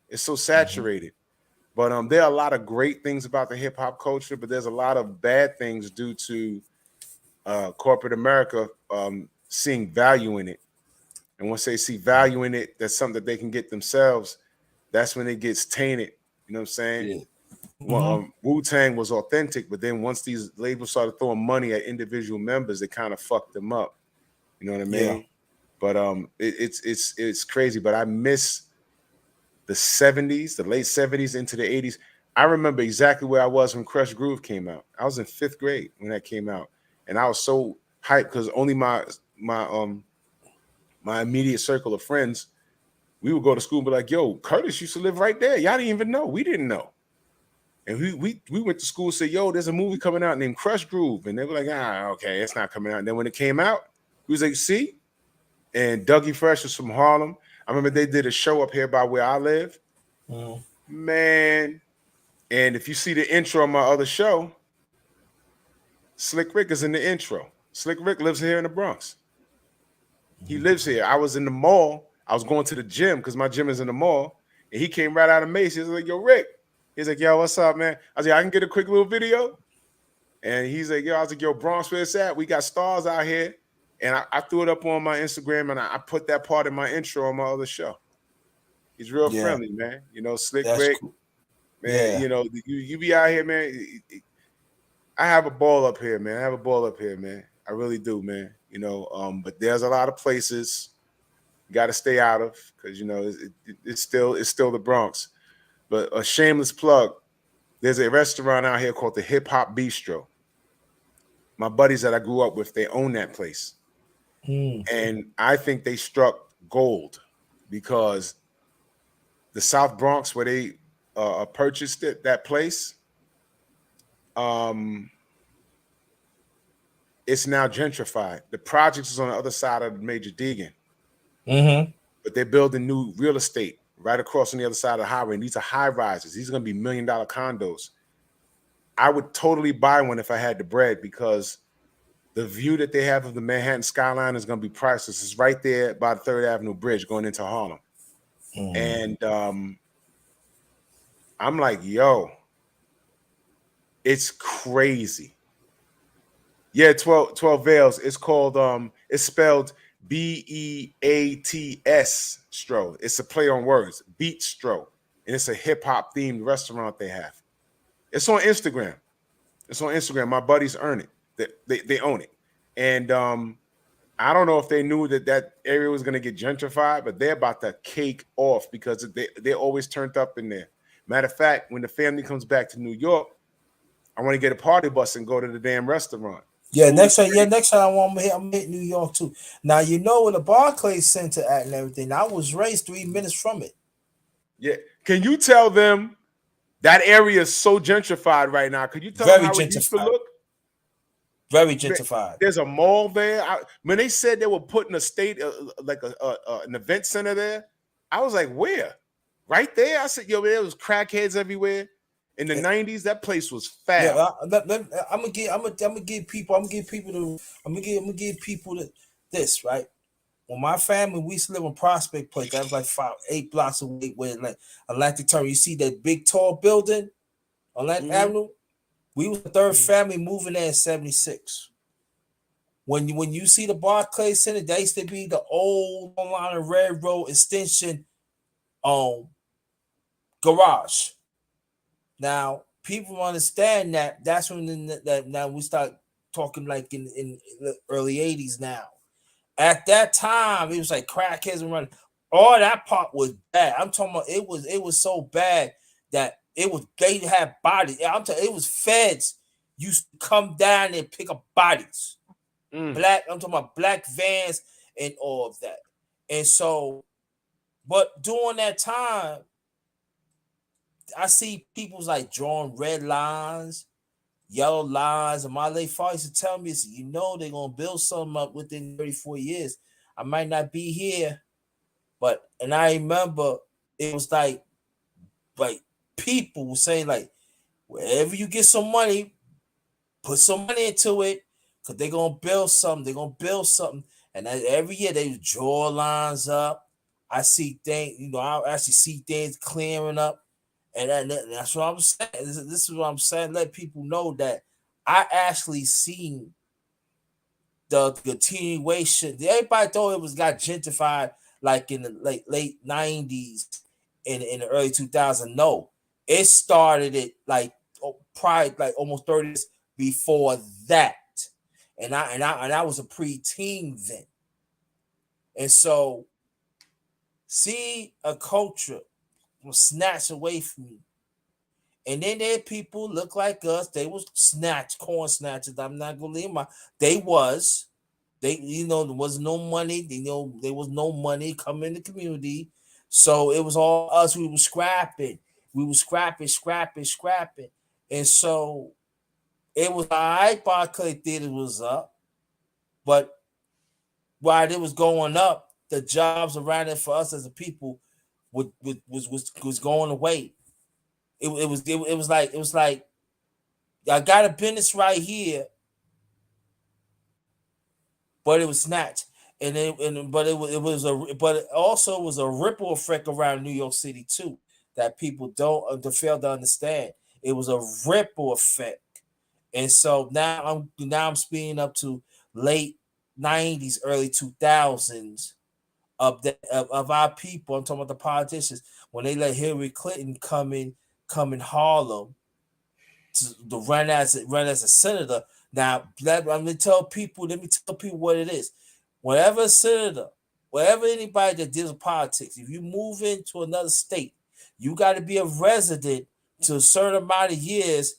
It's so Mm-hmm. saturated. But there are a lot of great things about the hip hop culture, but there's a lot of bad things due to corporate America seeing value in it. And once they see value in it, that's something that they can get themselves. That's when it gets tainted. You know what I'm saying? Yeah. Well, Mm-hmm. Wu-Tang was authentic, but then once these labels started throwing money at individual members, it kind of fucked them up. You know what I Yeah. mean? But it's crazy. But I miss the 70s, the late 70s into the 80s. I remember exactly where I was when Crush Groove came out. I was in 5th grade when that came out, and I was so hyped because only my immediate circle of friends, we would go to school and be like, "Yo, Curtis used to live right there. Y'all didn't even know. We didn't know." And we went to school and said, "Yo, there's a movie coming out named Crush Groove," and they were like, "Ah, okay, it's not coming out." And then when it came out, we was like, "See." And Dougie Fresh was from Harlem. I remember they did a show up here by where I live. Mm-hmm. Man, and if you see the intro of my other show, Slick Rick is in the intro. Slick Rick lives here in the Bronx. He lives here. I was in the mall. I was going to the gym because my gym is in the mall. And he came right out of Macy's. He was like, "Yo, Rick." He's like, "Yo, what's up, man?" I was like, "I can get a quick little video." And he's like, "Yo," I was like, "Yo, Bronx, where it's at? We got stars out here." And I threw it up on my Instagram, and I put that part in my intro on my other show. He's real Yeah. friendly, man. You know, Slick That's Rick, cool. man. Yeah. You know, you be out here, man. I have a ball up here, man. I have a ball up here, man. I really do, man. You know, but there's a lot of places, got to stay out of, because it's still the Bronx. But a shameless plug: there's a restaurant out here called the Hip Hop Bistro. My buddies that I grew up with, they own that place, and I think they struck gold, because the South Bronx, where they purchased that place, it's now gentrified. The project is on the other side of the Major Deegan, but they're building new real estate right across on the other side of the highway. And these are high rises. These are going to be $1 million condos. I would totally buy one if I had the bread, because the view that they have of the Manhattan skyline is going to be priceless. It's right there by the 3rd Avenue Bridge going into Harlem. And I'm like, yo, it's crazy. Yeah, 12 Veils. It's called, it's spelled Beats Stro. It's a play on words, Beat Stro. And it's a hip hop themed restaurant they have. It's on Instagram. My buddies earn it. They own it. And I don't know if they knew that area was going to get gentrified, but they're about to cake off, because they're always turned up in there. Matter of fact, when the family comes back to New York, I want to get a party bus and go to the damn restaurant. Yeah, next time I'm gonna hit New York too. Now you know where the Barclays Center at and everything. I was raised 3 minutes from it. Yeah, can you tell them that area is so gentrified right now? Could you tell them how it used to look? Very gentrified. There's a mall there. When they said they were putting a state like an event center there, I was like, where? Right there. I said, yo, there was crackheads everywhere. In the 90s, that place was fat. Yeah, I'm gonna give people this, right. When my family, we used to live on Prospect Place. That was like 8 blocks away, where like Atlantic Terminal. You see that big tall building on Atlantic Avenue? We was the 3rd family moving there in 76. When you see the Barclays Center, that used to be the old line of Red Road extension garage. Now, people understand that. That's when now we start talking like in the early 80s now. At that time, it was like crackheads and running. All that part was bad. I'm talking about it was so bad that they had bodies. I'm telling you, it was feds used to come down and pick up bodies. I'm talking about black vans and all of that. And so, but during that time, I see people's like drawing red lines, yellow lines, and my late father used to tell me, they're gonna build something up within 34 years. I might not be here, and I remember it was like people were saying like, wherever you get some money, put some money into it, because they're gonna build something. And every year they draw lines up. I see things, I actually see things clearing up. And that's what I'm saying. This is what I'm saying. Let people know that I actually seen the continuation. Everybody thought it got gentrified like in the late 90s and in the early 2000s. No, it started it like probably like almost 30 years before that. And I was a preteen then. And so see a culture was snatched away from you. And then there people look like us. They was corn snatchers. I'm not gonna leave there was no money. There was no money coming in the community. So it was all us. We were scrapping. Scrapping. And so it was all right. Barclay Theater was up. But while it was going up, the jobs around it for us as a people was going away. It was like I got a business right here, but it was snatched, but it also was a ripple effect around New York City too that people don't fail to understand. It was a ripple effect, and so now I'm speeding up to late 90s, early 2000s of our people. I'm talking about the politicians when they let Hillary Clinton come in Harlem to run as a senator. Now let me tell people what it is. Whenever a senator wherever anybody that deals with politics, if you move into another state, you got to be a resident to a certain amount of years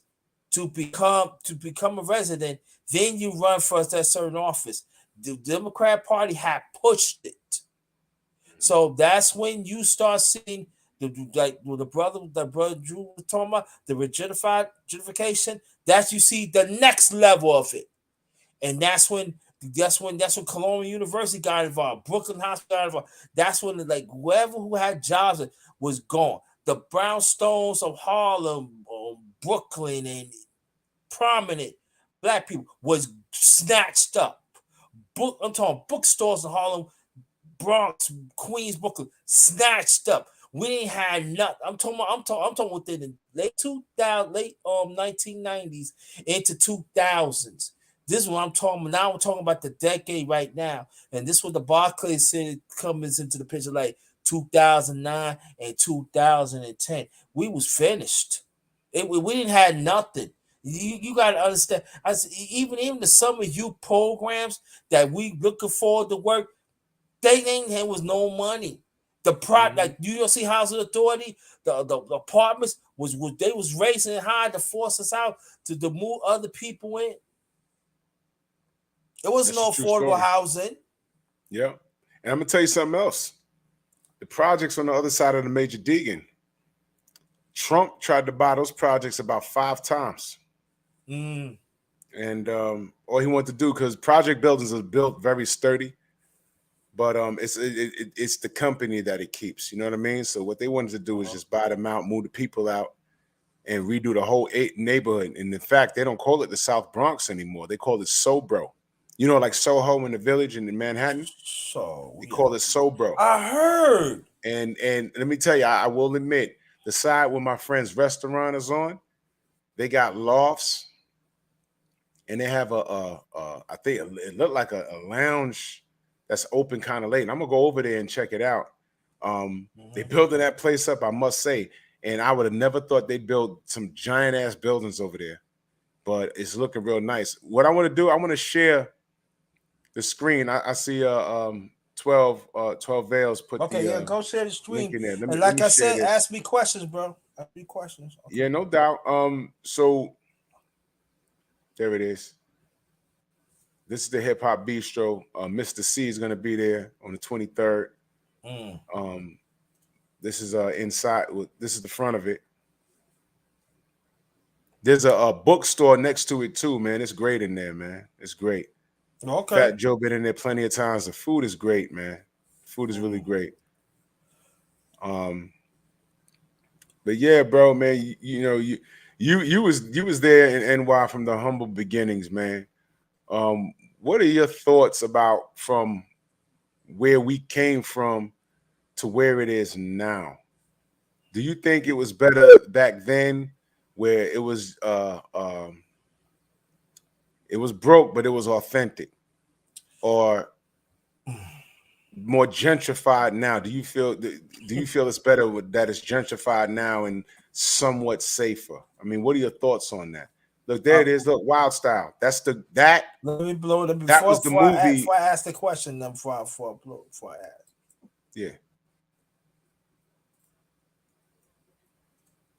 to become a resident. Then you run for that certain office. The Democrat Party had pushed it, so that's when you start seeing the brother Drew was talking about the gentrification. That's you see the next level of it, and that's when Columbia University got involved, Brooklyn Hospital got involved. That's when like whoever who had jobs was gone. The brownstones of Harlem, Brooklyn, and prominent black people was snatched up. I'm talking bookstores in Harlem, Bronx, Queens, Brooklyn, snatched up. We ain't had nothing. I'm talking within the late 2000, late 1990s into 2000s. This is what I'm talking about. Now I'm talking about the decade right now. And this is what the Barclays Center comes into the picture like 2009 and 2010. We was finished. We didn't have nothing. You got to understand. Even the summer youth programs that we looking forward to work, they ain't there was no money. Like New York City Housing Authority, the apartments was they was raising high to force us out to move other people in. There was no affordable housing. Yeah. And I'm gonna tell you something else. The projects on the other side of the Major Deegan, Trump tried to buy those projects about 5 times. And all he wanted to do, because project buildings are built very sturdy, but it's the company that it keeps. You know what I mean? So what they wanted to do is just buy them out, move the people out, and redo the whole neighborhood. And in fact, they don't call it the South Bronx anymore. They call it Sobro. You know, like Soho in the Village in Manhattan. So we call it Sobro. I heard. And let me tell you, I will admit, the side where my friend's restaurant is on, they got lofts, and they have I think it looked like a lounge that's open kind of late. And I'm gonna go over there and check it out. They building that place up, I must say, and I would have never thought they'd build some giant ass buildings over there, but it's looking real nice. What I want to do, I want to share the screen. I see 12 Veils put go share the screen. in there. And like I said, ask me questions, bro. Ask me questions. Okay. Yeah, no doubt. So there it is. This is the Hip Hop Bistro. Mr. C is gonna be there on the 23rd. This is inside. This is the front of it. There's a bookstore next to it too, man. It's great in there, man. It's great. Okay. Fat Joe been in there plenty of times. The food is great, man. Food is really great. But yeah, bro, man, you was there in NY from the humble beginnings, man. What are your thoughts about from where we came from to where it is now? Do you think it was better back then, where it was broke, but it was authentic, or more gentrified now? Do you feel it's better that it's gentrified now and somewhat safer? I mean, what are your thoughts on that? Look, there it is. Look, Wild Style. Let me blow it. That was the movie. Before I ask the question, then before I ask. Yeah.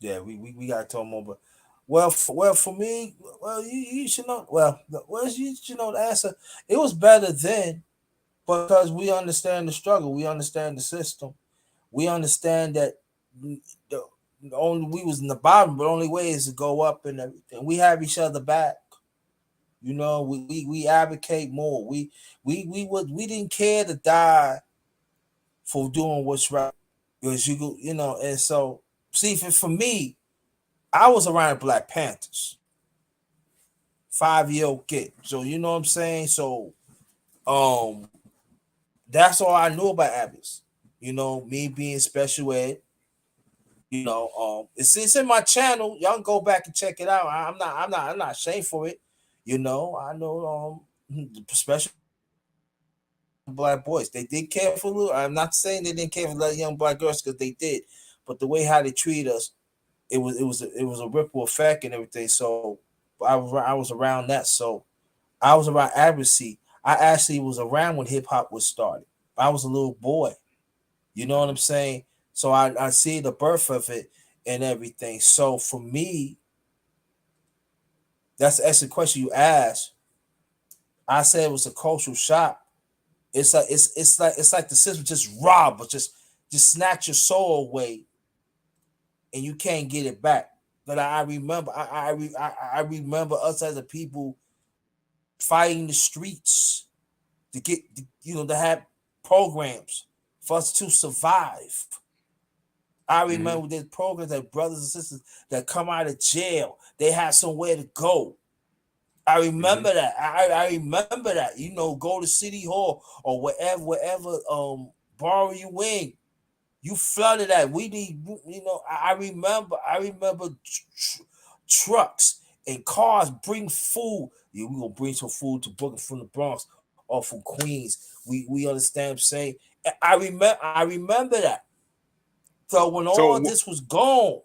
Yeah, we gotta talk more. But well, for me, you should know. You should know the answer. It was better then, because we understand the struggle. We understand the system. We understand that we was in the bottom, but the only way is to go up and everything. We have each other back. You know, we advocate more. We didn't care to die for doing what's right, because and so see, for me, I was around Black Panthers, 5-year-old kid. So you know what I'm saying. So, that's all I knew about Abbott's. You know, me being special ed. You know, it's in my channel. Y'all can go back and check it out. I'm not ashamed for it. You know, I know special Black boys. They did care for little. I'm not saying they didn't care for little young Black girls, because they did, but the way how they treat us, it was a ripple effect and everything. So I was around that. So I was around advocacy. I actually was around when hip hop was started. I was a little boy. You know what I'm saying? So I see the birth of it and everything. So for me, that's the question you asked. I said it was a cultural shock. It's like the system just rob or just snatch your soul away and you can't get it back. But I remember I remember us as a people fighting the streets to get to have programs for us to survive. I Mm-hmm. remember there's programs that brothers and sisters that come out of jail, they have somewhere to go. I Mm-hmm. remember that. I remember that. Go to City Hall or wherever borrow you in. You flooded that. We need. I remember trucks and cars bring food. Yeah, we gonna bring some food to Brooklyn from the Bronx or from Queens. We understand what I'm saying. I remember that. So when all So, this was gone,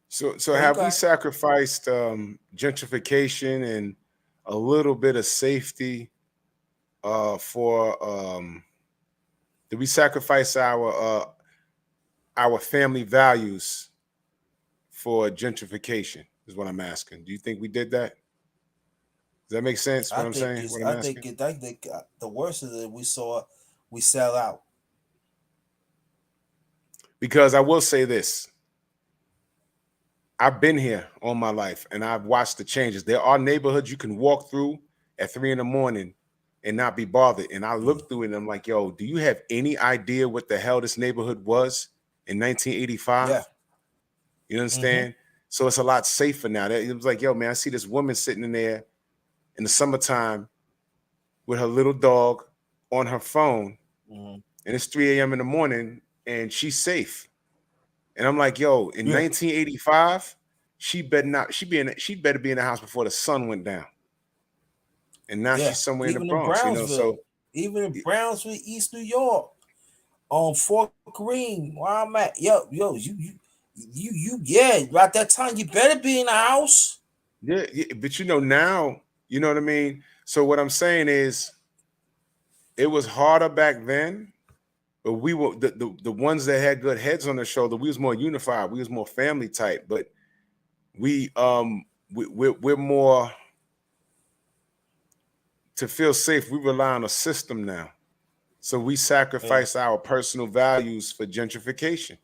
so oh, you have we got sacrificed gentrification and a little bit of safety for? Did we sacrifice our family values for gentrification? Is what I'm asking. Do you think we did that? Does that make sense? I What I'm think saying? it's What I'm I think asking? it I think the worst is that we sell out. Because I will say this: I've been here all my life, and I've watched the changes. There are neighborhoods you can walk through at 3 in the morning and not be bothered. And I Mm. look through it and I'm like, yo, do you have any idea what the hell this neighborhood was in Yeah. 1985? You Mm-hmm. understand? So it's a lot safer now. It was like, yo, man, I see this woman sitting in there in the summertime with her little dog on her phone, Mm-hmm. and it's 3 a.m. in the morning, and she's safe. And I'm like, yo, in Yeah. 1985, she better be in the house before the sun went down. And now Yeah. she's somewhere in the Even in Bronx, Brownsville, So even in Brownsville, East New York, on Fort Greene, where I'm at. Yo, yeah. About that time, you better be in the house. yeah, but now, you know what I mean? So what I'm saying is it was harder back then, but we were the ones that had good heads on their shoulder, we was more unified, we was more family type, but we we're more to feel safe, we rely on a system now. So we Yeah. sacrifice our personal values for gentrification.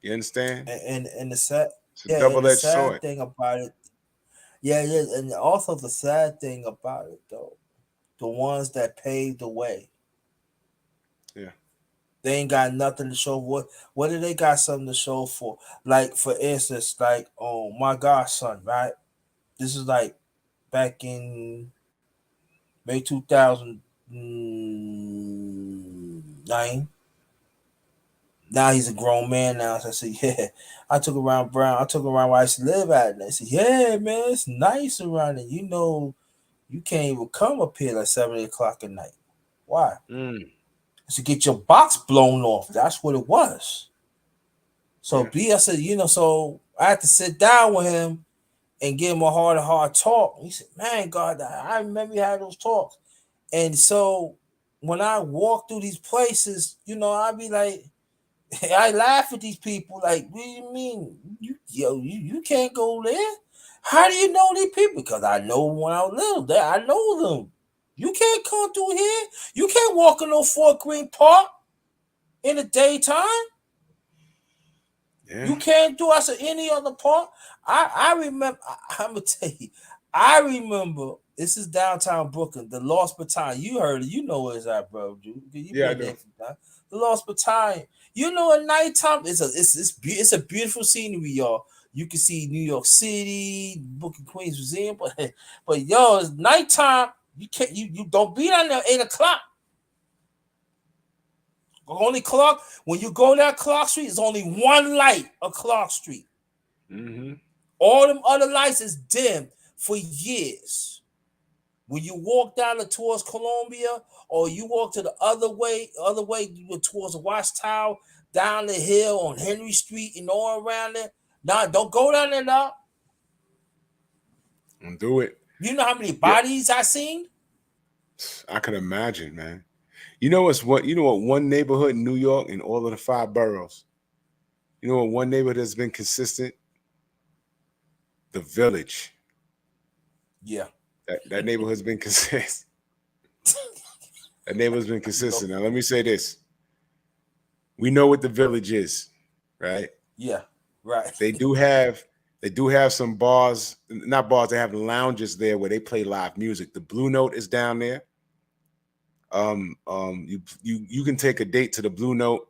You understand? And the sad, It's a yeah, and the double-edged sad sword. thing about it, yeah, yeah, and also the sad thing about it though, the ones that paved the way, Yeah. they ain't got nothing to show. What do they got something to show for? Like for instance, like my godson, right? This is like back in May 2009. Now he's a grown man now. So I said, yeah. I took around where I used to live at. And I said, yeah, man, it's nice around it. You can't even come up here like 7 o'clock at night. Why? Mm, To get your box blown off. That's what it was. So yeah. B, I said, so I had to sit down with him and give him a hard talk. He said, man, God, I remember you had those talks. And so when I walk through these places, I'd be like, I laugh at these people. Like, what do you mean? You can't go there. How do you know these people? Because I know when I live there, I know them. You can't come through here. You can't walk in no Fort Greene Park in the daytime. Yeah. You can't do. I said any other park. I remember. I'm gonna tell you. I remember. This is downtown Brooklyn. The Lost Battalion. You heard it. You know where it's at, bro. You Yeah, I been there do. from time. The Lost Battalion. At nighttime, it's beautiful scenery, y'all. You can see New York City, Brooklyn Queens Museum, but yo, it's nighttime. You don't be down there 8 o'clock. Only clock when you go down Clark Street, it's only one light of Clark Street. Mm-hmm. All them other lights is dim for years. When you walk down towards Columbia, or you walk to the other way towards the Watchtower, down the hill on Henry Street and all around there. Nah, don't go down there now. And do it. You know how many Yeah. bodies I seen? I can imagine, man. You know what's what? You know what? One neighborhood in New York in all of the 5 boroughs. You know what? One neighborhood has been consistent. The Village. Yeah. That neighborhood's been consistent. That neighborhood's been Yo, consistent. Now let me say this: we know what the Village is, right? yeah. Right. They do have some bars, not bars. They have lounges there where they play live music. The Blue Note is down there. You can take a date to the Blue Note.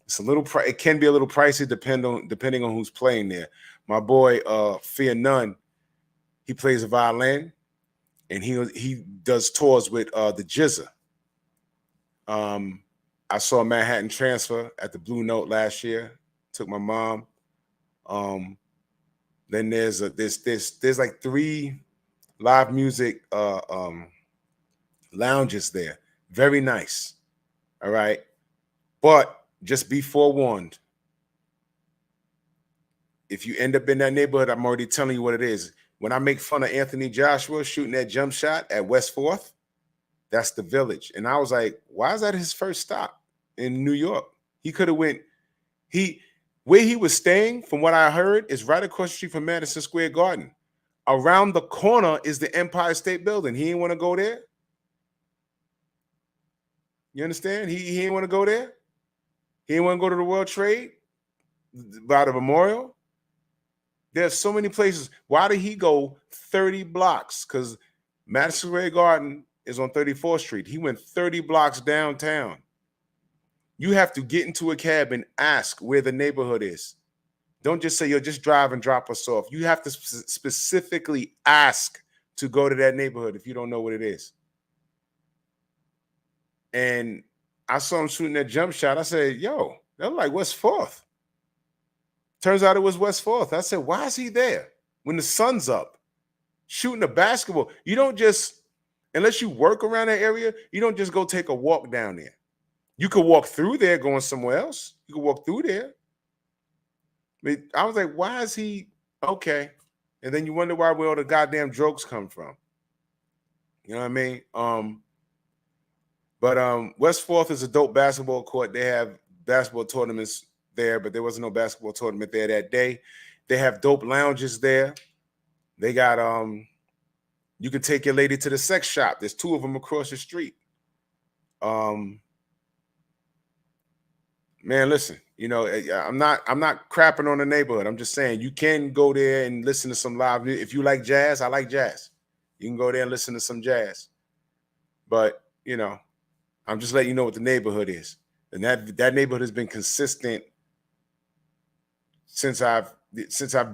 It's a little it can be a little pricey depending on who's playing there. My boy Fear None, he plays a violin and he does tours with the Jizza. I saw Manhattan Transfer at the Blue Note last year. Took my mom. Then there's like 3 live music lounges there. Very nice. All right. But just be forewarned. If you end up in that neighborhood, I'm already telling you what it is. When I make fun of Anthony Joshua shooting that jump shot at West 4th, that's the Village. And I was like, why is that his first stop in New York? He could have went, where he was staying, from what I heard, is right across the street from Madison Square Garden. Around the corner is the Empire State Building. He didn't want to go there. You understand? He didn't want to go there. He didn't want to go to the World Trade by the Memorial. There's so many places. Why did he go 30 blocks? Because Madison Square Garden is on 34th Street. He went 30 blocks downtown. You have to get into a cab and ask where the neighborhood is. Don't just say, you'll just drive and drop us off. You have to specifically ask to go to that neighborhood if you don't know what it is. And I saw him shooting that jump shot. I said, yo, that looked like West 4th. Turns out it was West 4th. I said, why is he there when the sun's up shooting a basketball? You don't just, unless you work around that area, you don't just go take a walk down there. You could walk through there going somewhere else. You could walk through there. But I was like, why is he okay? And then you wonder where all the goddamn jokes come from. You know what I mean? But West 4th is a dope basketball court. They have basketball tournaments there, but there wasn't no basketball tournament there that day. They have dope lounges there. They got you can take your lady to the sex shop. There's 2 of them across the street. Man, listen, you know, I'm not crapping on the neighborhood. I'm just saying you can go there and listen to some live music. If you like jazz, I like jazz. You can go there and listen to some jazz. But, you know, I'm just letting you know what the neighborhood is. And that neighborhood has been consistent since I've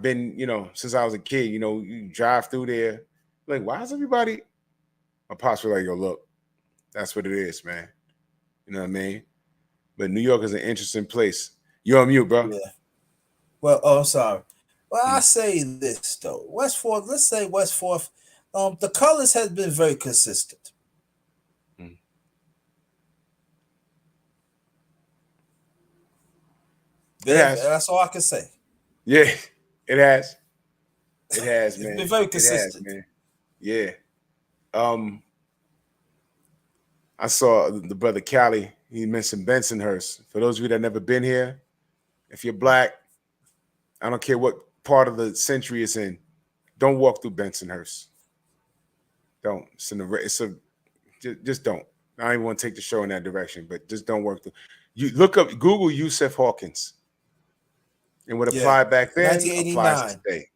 been, you know, since I was a kid. You know, you drive through there, like, why is everybody? My pops were like, yo, look, that's what it is, man. You know what I mean? But New York is an interesting place. You're on mute, bro. Yeah. Well, I'm sorry. Well, I say this though. West 4th, let's say West 4th, the colors has been very consistent. That's all I can say. Yeah, it has. It has, man. It's been very consistent. It has, man. Yeah. I saw the brother Cali. He mentioned Bensonhurst. For those of you that never been here, if you're black, I don't care what part of the century it's in, don't walk through Bensonhurst. Don't. Just don't. I don't even want to take the show in that direction, but just don't work through. You Google Yusef Hawkins. And what applied back then applies today.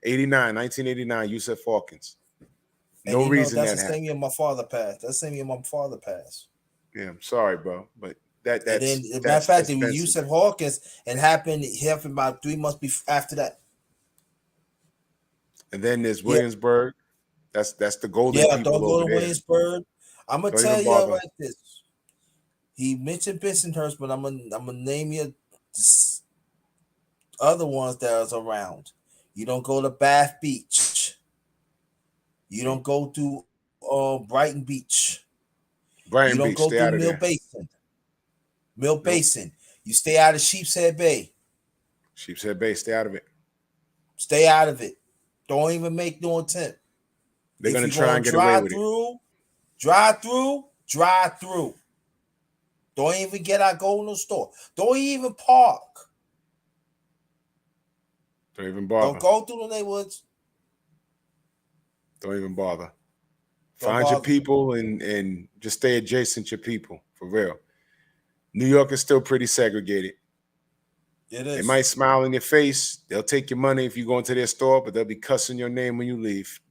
1989, Yusef Hawkins. No reason that's the same year my father passed. That's the same year my father passed. Yeah, I'm sorry, bro, but that's. And then, matter of fact, it was Yusef Hawkins, and happened about 3 months after that. And then there's Williamsburg. That's the golden people. Don't go to there. Williamsburg. I'm gonna tell you like this. He mentioned Bensonhurst, but I'm gonna name you other ones that is around. You don't go to Bath Beach. You don't go to Brighton Beach. You don't go through Mill Basin. Mill Basin. You stay out of Sheepshead Bay. Sheepshead Bay, stay out of it. Stay out of it. Don't even make no attempt. They're going to try and get away with it. Drive through. Drive through. Don't even get out, go in the store. Don't even park. Don't even Don't bother. go through the neighborhoods. Don't even bother. Don't Find your bother. people and just stay adjacent to your people, for real. New York is still pretty segregated. It They is. might smile in your face. They'll take your money if you go into their store, but they'll be cussing your name when you leave.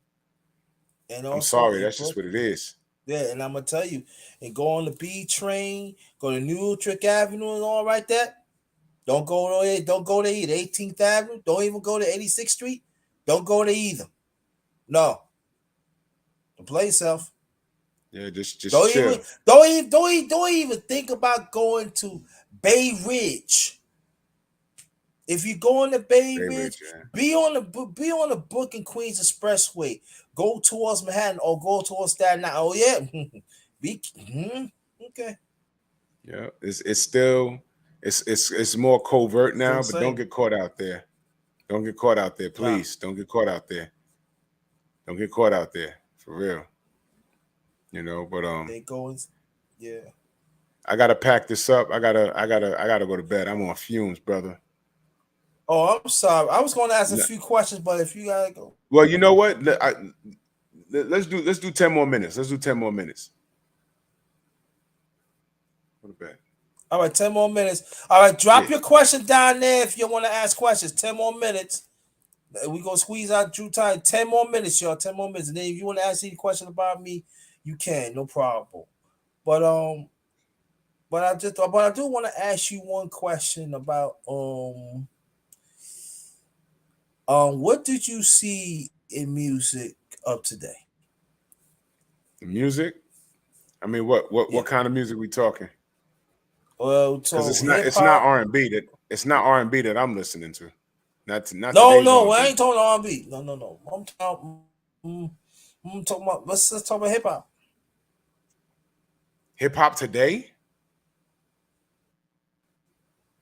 And I'm also sorry, in that's just what it Brooklyn. is. Yeah, and I'm gonna tell you, and go on the B train, go to New Trick Avenue and all right there. Don't go there. Don't go there either. 18th Avenue. Don't even go to 86th Street. Don't go there either. No. Don't play yourself. Yeah, just Don't even chill. don't even think about going to Bay Ridge. If you go on the Bay Bay Ridge, Ridge, yeah. be on the Brooklyn Queens Expressway. Go towards Manhattan or go towards Staten Island. Oh yeah, be okay. Yeah, it's still it's more covert Still now, the but don't same. get caught out there. Don't get caught out there, Nah, please. Don't get caught out there. Don't get caught out there, for real. But they going. Yeah. I gotta pack this up. I gotta go to bed. I'm on fumes, brother. Oh, I'm sorry. I was going to ask a No- few questions, but if you gotta go, Well, you know what? Let's do 10 more minutes. Let's do 10 more minutes. Go to bed. all right, 10 more minutes. All right, Yeah. drop your question down there if you want to ask questions. 10 more minutes. We gonna squeeze out Drew time. 10 more minutes, y'all. 10 more minutes. And then if you want to ask any question about me, you can, no problem. But I do want to ask you one question about what did you see in music of today? The music. I mean, what what Yeah. what kind of music we talking? Well, Because so it's not hip it's not hop. R&B that I'm listening to. Not No, today's no, I R&B. ain't talking R&B. No, no, no. Mm, I'm talking about. Let's talk about hip hop. Hip hop today,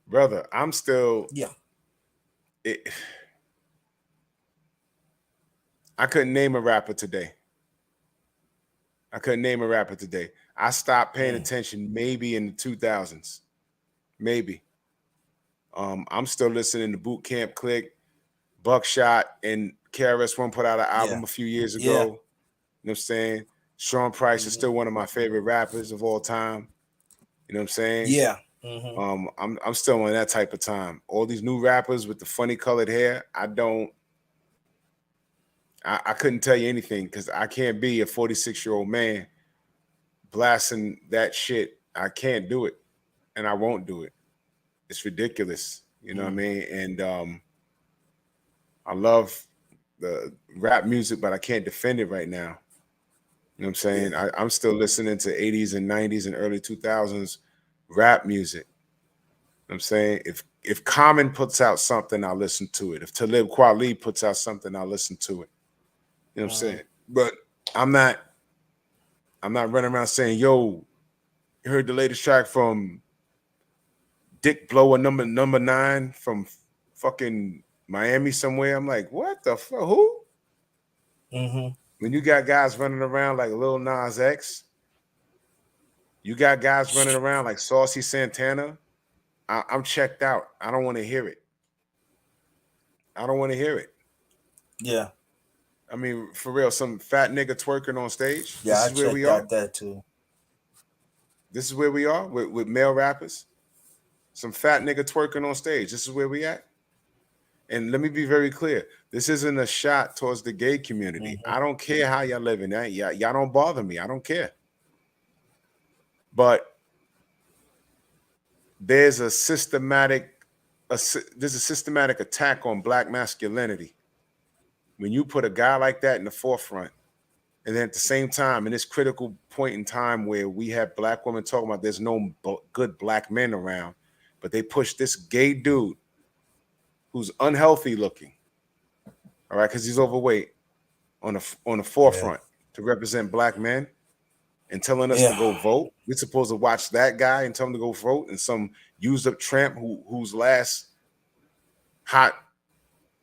brother. I'm still. Yeah. It, I couldn't name a rapper today. I couldn't name a rapper today. I stopped paying Mm. attention maybe in the 2000s. Maybe. I'm still listening to Boot Camp Click, Buckshot, and KRS-One put out an Yeah. album a few years ago. Yeah. You know what I'm saying? Sean Price is Hmm. still one of my favorite rappers of all time. You know what I'm saying? Yeah. Hmm. I'm still on that type of time. All these new rappers with the funny colored hair, I couldn't tell you anything because I can't be a 46-year-old man blasting that shit. I can't do it, and I won't do it. It's ridiculous. You know what I Mm. mean? And I love the rap music, but I can't defend it right now. You know what I'm Yeah. saying? I'm still listening to 80s and 90s and early 2000s rap music. You know what I'm saying? If Common puts out something, I'll listen to it. If Talib Kweli puts out something, I'll listen to it. You know what I'm Hmm. saying? But I'm not running around saying, yo, you heard the latest track from Dick Blower number 9 from fucking Miami somewhere. I'm like, what the fuck? Who? Hmm. When you got guys running around like Lil Nas X, you got guys running around like Saucy Santana. I'm checked out. I don't want to hear it. I don't want to hear it. Yeah. I mean, for real, some fat nigga twerking on stage. Yeah. This I is where we checked are. out that too. This is where we are with male rappers. Some fat nigga twerking on stage. This is where we at. And let me be very clear. This isn't a shot towards the gay community. Hmm. I don't care how y'all living that. Y'all don't bother me. I don't care. But there's a systematic attack on black masculinity when you put a guy like that in the forefront. And then at the same time, in this critical point in time where we have black women talking about there's no good black men around, but they push this gay dude who's unhealthy looking, all right, because he's overweight on the Yeah. forefront to represent black men and telling us to Yeah. go vote. We're supposed to watch that guy and tell him to go vote, and some used up tramp whose last hot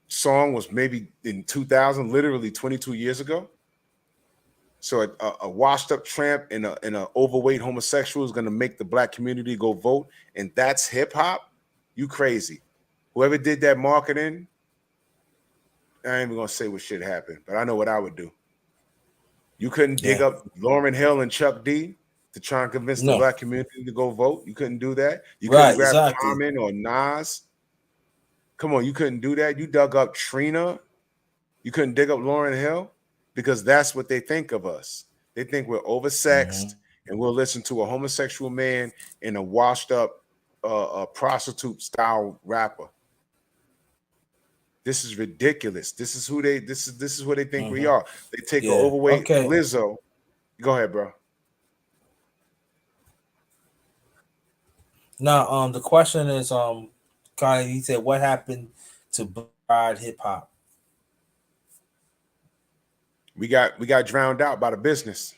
song was maybe in 2000, literally 22 years ago. So a washed up tramp and a overweight homosexual is gonna make the black community go vote, and that's hip hop. You crazy? Whoever did that marketing, I ain't even gonna say what shit happened, but I know what I would do. You couldn't dig Yeah. up Lauryn Hill and Chuck D to try and convince the No. black community to go vote. You couldn't do that. You couldn't Right. grab Exactly. Common or Nas. Come on, you couldn't do that. You dug up Trina. You couldn't dig up Lauryn Hill because that's what they think of us. They think we're oversexed and we'll listen to a homosexual man and a washed up prostitute style rapper. This is ridiculous. This is what they think we are. They take an Yeah. overweight Okay. Lizzo. Go ahead, bro. Now, the question is, kind of, he said, what happened to Bride hip hop? We got drowned out by the business,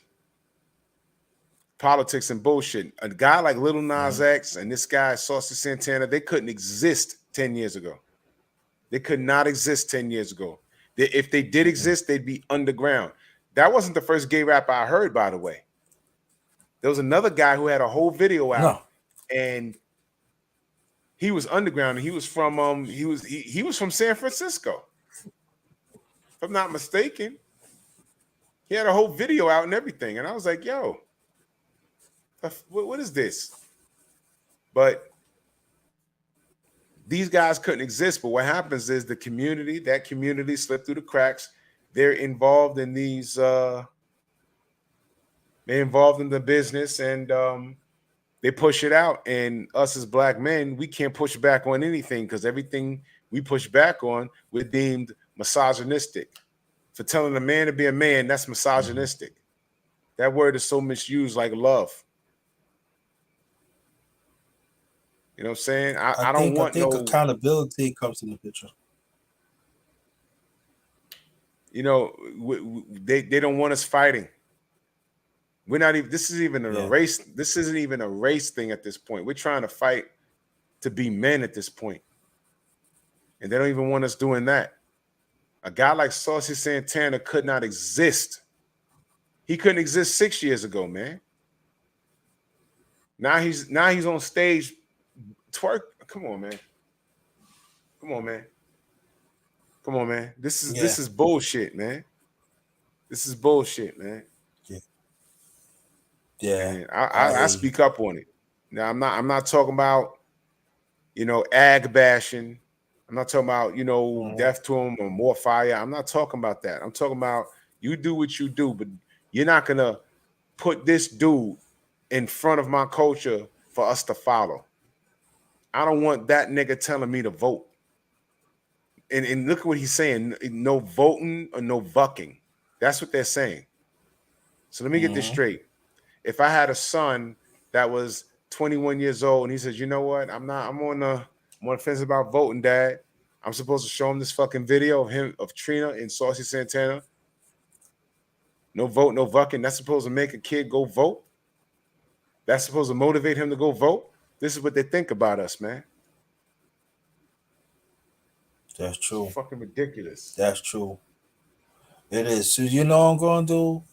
politics, and bullshit. A guy like Little Nas X and this guy Saucy Santana, they couldn't exist 10 years ago. They could not exist 10 years ago. If they did exist, they'd be underground. That wasn't the first gay rapper I heard, by the way. There was another guy who had a whole video out, No. and he was underground. And he was from he was from San Francisco, if I'm not mistaken. He had a whole video out and everything, and I was like, "Yo, what is this?" But these guys couldn't exist. But what happens is that community slipped through the cracks. They're involved in these. They're involved in the business, and they push it out. And us as black men, we can't push back on anything because everything we push back on, we're deemed misogynistic. For telling a man to be a man, that's misogynistic. That word is so misused, like love. You know what I'm saying? I don't I want think no. accountability comes in the picture. You know, they don't want us fighting. We're not even. This is even a Yeah. race. This isn't even a race thing at this point. We're trying to fight to be men at this point, and they don't even want us doing that. A guy like Saucy Santana could not exist. He couldn't exist 6 years ago, man. Now he's on stage twerk. Come on, man. Come on, man. Come on, man. This Yeah. is bullshit, man. This is bullshit, man. Yeah. Yeah. And I I hear you. speak up on it. Now I'm not talking about ag bashing. I'm not talking about death to him or more fire. I'm not talking about that. I'm talking about you do what you do, but you're not gonna put this dude in front of my culture for us to follow. I don't want that nigga telling me to vote. And look at what he's saying. No voting or no bucking. That's what they're saying. So let me get this straight. If I had a son that was 21 years old and he says, you know what? I'm on the fence about voting, Dad. I'm supposed to show him this fucking video of Trina and Saucy Santana. No vote, no bucking. That's supposed to make a kid go vote. That's supposed to motivate him to go vote. This is what they think about us, man. That's It's true. fucking ridiculous. That's true. It is. So you know what I'm gonna do?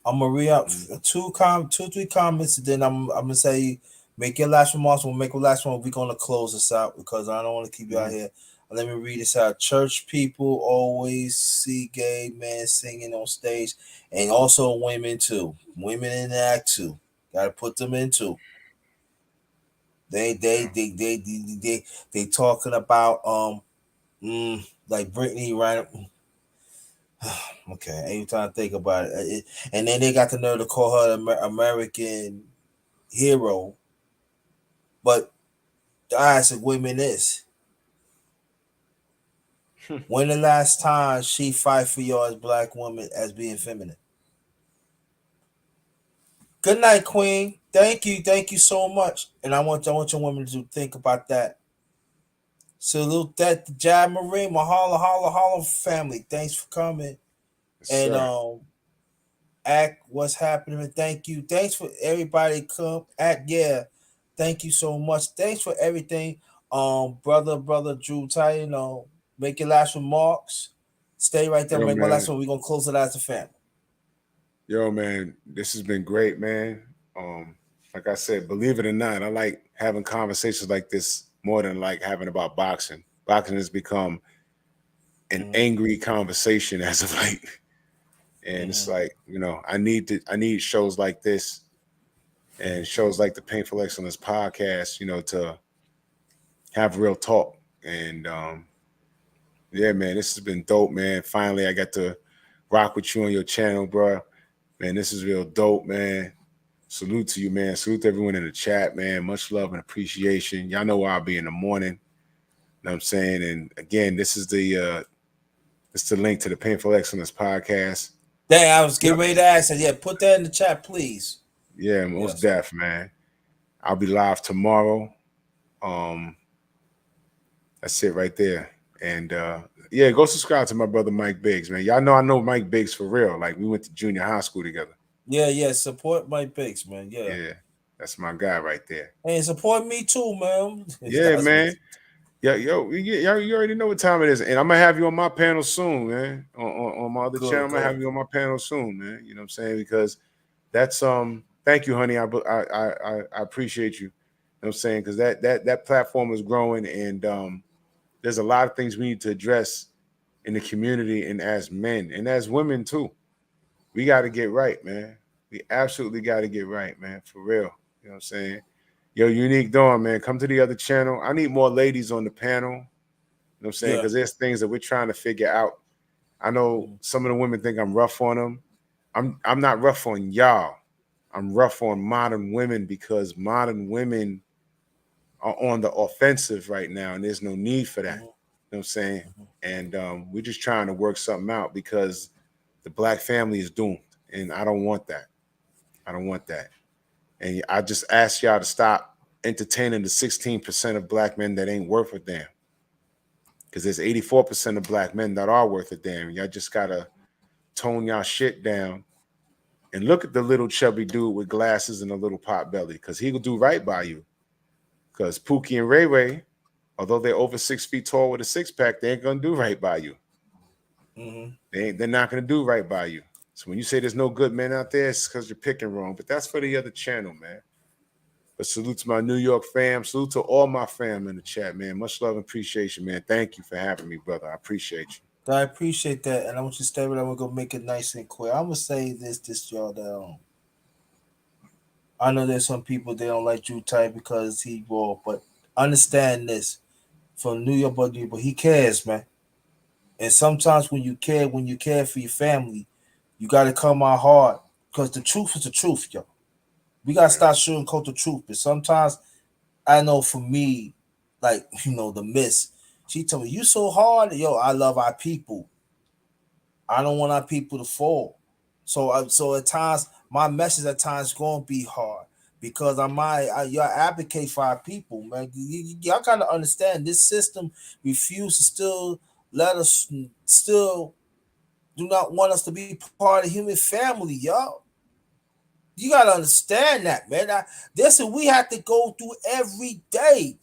I'm gonna read out two, three comments, and then I'm gonna say make your last remarks. We'll make your last one. We're gonna close this out because I don't want to keep you out here. Let me read this out. Church people always see gay men singing on stage, and also women too. Women in the act too. Got to put them in too. They talking about like Brittany right. Okay, every time I think about it, and then they got the nerve to call her American hero, but the eyes of women is. When the last time she fight for you as black woman as being feminine? Good night, Queen. Thank you so much. And I want your women to think about that. Salute that to Jab Marine, Mahalo, holla, holla family. Thanks for coming. Yes, And sir. act what's happening. Thank you. Thanks for everybody come. Act yeah. Thank you so much. Thanks for everything. Brother Drew Ty, make your last remarks. Stay right there, Yo, make my last man. one. We're gonna close it as a family. Yo, man, this has been great, man. Um, like I said, believe it or not, I like having conversations like this more than like having about boxing. Boxing has become an Mm-hmm. angry conversation as of late. And it's Mm-hmm. like, I need shows like this and shows like the Painful Excellence podcast, to have real talk. And yeah, man, this has been dope, man. Finally, I got to rock with you on your channel, bro. Man, this is real dope, man. Salute to you, man. Salute to everyone in the chat, man. Much love and appreciation. Y'all know where I'll be in the morning. You know what I'm saying? And again, this is the link to the Painful Excellence podcast. Dang, I was Yep. getting ready to ask that. Yeah, put that in the chat, please. Yeah, most Yes. deaf, man. I'll be live tomorrow. Um, that's it right there. And yeah, go subscribe to my brother Mike Biggs, man. Y'all know I know Mike Biggs for real. Like we went to junior high school together. Yeah, yeah. Support my picks, man. Yeah. Yeah, that's my guy right there. Hey, support me too, man. Yeah, That's what. man. Yeah, yo, you already know what time it is, and I'm gonna have you on my panel soon, man. On my other channel, Good, I'm gonna have good. you on my panel soon, man. You know what I'm saying? Because that's Thank you, honey. I appreciate you. You know what I'm saying? Because that platform is growing, and there's a lot of things we need to address in the community, and as men, and as women too. We got to get right, man. We absolutely got to get right, man. For real. You know what I'm saying? Yo, Unique Dawn, man, come to the other channel. I need more ladies on the panel. You know what I'm saying? Yeah. Because there's things that we're trying to figure out. I know Mhm. some of the women think I'm rough on them. I'm not rough on y'all. I'm rough on modern women because modern women are on the offensive right now, and there's no need for that. Mhm. You know what I'm saying? Mhm. And we're just trying to work something out because the black family is doomed, and I don't want that. I don't want that. And I just ask y'all to stop entertaining the 16% of black men that ain't worth a damn. Because there's 84% of black men that are worth a damn. Y'all just gotta tone y'all shit down and look at the little chubby dude with glasses and a little pot belly, because he will do right by you. Because Pookie and Ray Ray, although they're over 6 feet tall with a six pack, they ain't gonna do right by you. Mhm. They're not gonna do right by you. So when you say there's no good men out there, it's because you're picking wrong. But that's for the other channel, man. But salute to my New York fam. Salute to all my fam in the chat, man. Much love and appreciation, man. Thank you for having me, brother. I appreciate you. I appreciate that, and I want you to stay with. I'm gonna go make it nice and quick. I'm gonna say this, y'all. That I know there's some people they don't like Drew Tight because he raw, but understand this from New York, but he cares, man. And sometimes when you care for your family, you gotta come out hard because the truth is the truth, yo. We gotta Yeah. start sugarcoat the truth. But sometimes I know for me, like the miss, she told me you so hard, yo. I love our people. I don't want our people to fall. So at times my message at times gonna be hard because y'all advocate for our people, man. Y'all gotta understand this system refuses to still let us still do not want us to be part of the human family, y'all. You gotta understand that, man. This is we have to go through every day.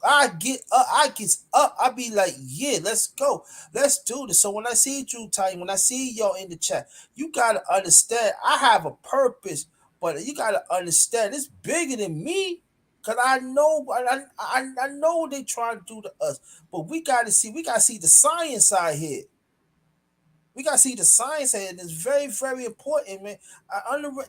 I get up. I be like, yeah, let's go. Let's do this. So when I see Drew Titan, when I see y'all in the chat, you gotta understand I have a purpose, but you gotta understand it's bigger than me. Cause I know what they trying to do to us, but we gotta see the science side here. We gotta see the science here, and it's very, very important, man.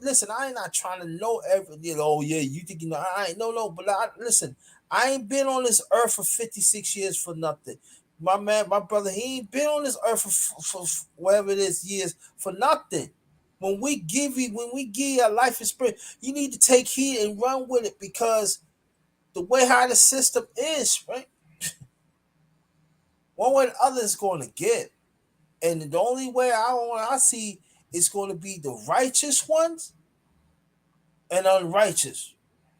Listen. I ain't not trying to know every. Oh yeah, you think you know? I ain't no. But listen. I ain't been on this earth for 56 years for nothing. My man, my brother, he ain't been on this earth for whatever it is years for nothing. When we give you a life experience, you need to take heed and run with it because the way how the system is, right? One way or the other is going to get. And the only way I see is going to be the righteous ones and unrighteous.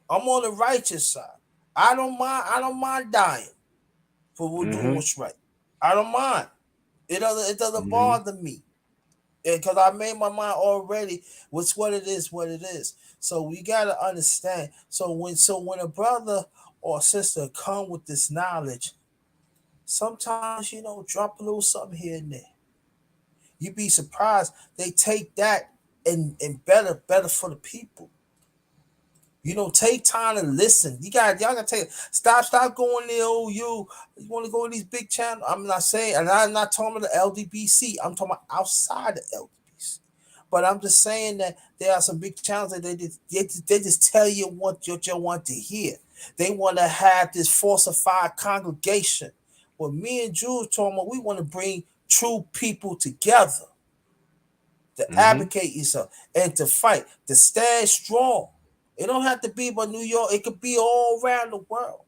I'm on the righteous side. I don't mind. I don't mind dying for doing Mm-hmm. what's right. I don't mind. It doesn't Mm-hmm. bother me because I made my mind already. What's what it is, what it is. So we gotta understand. So when a brother or sister come with this knowledge, sometimes drop a little something here and there. You'd be surprised they take that. and better for the people. Take time to listen. Y'all gotta take stop going there. Oh, you want to go to these big channels? I'm not saying, and I'm not talking about the LDBC. I'm talking about outside the LDBC. But I'm just saying that there are some big channels that they just tell you what you want to hear. They want to have this falsified congregation. What me and Jules talking about, we want to bring true people together to advocate yourself and to fight, to stand strong. It don't have to be about New York. It could be all around the world,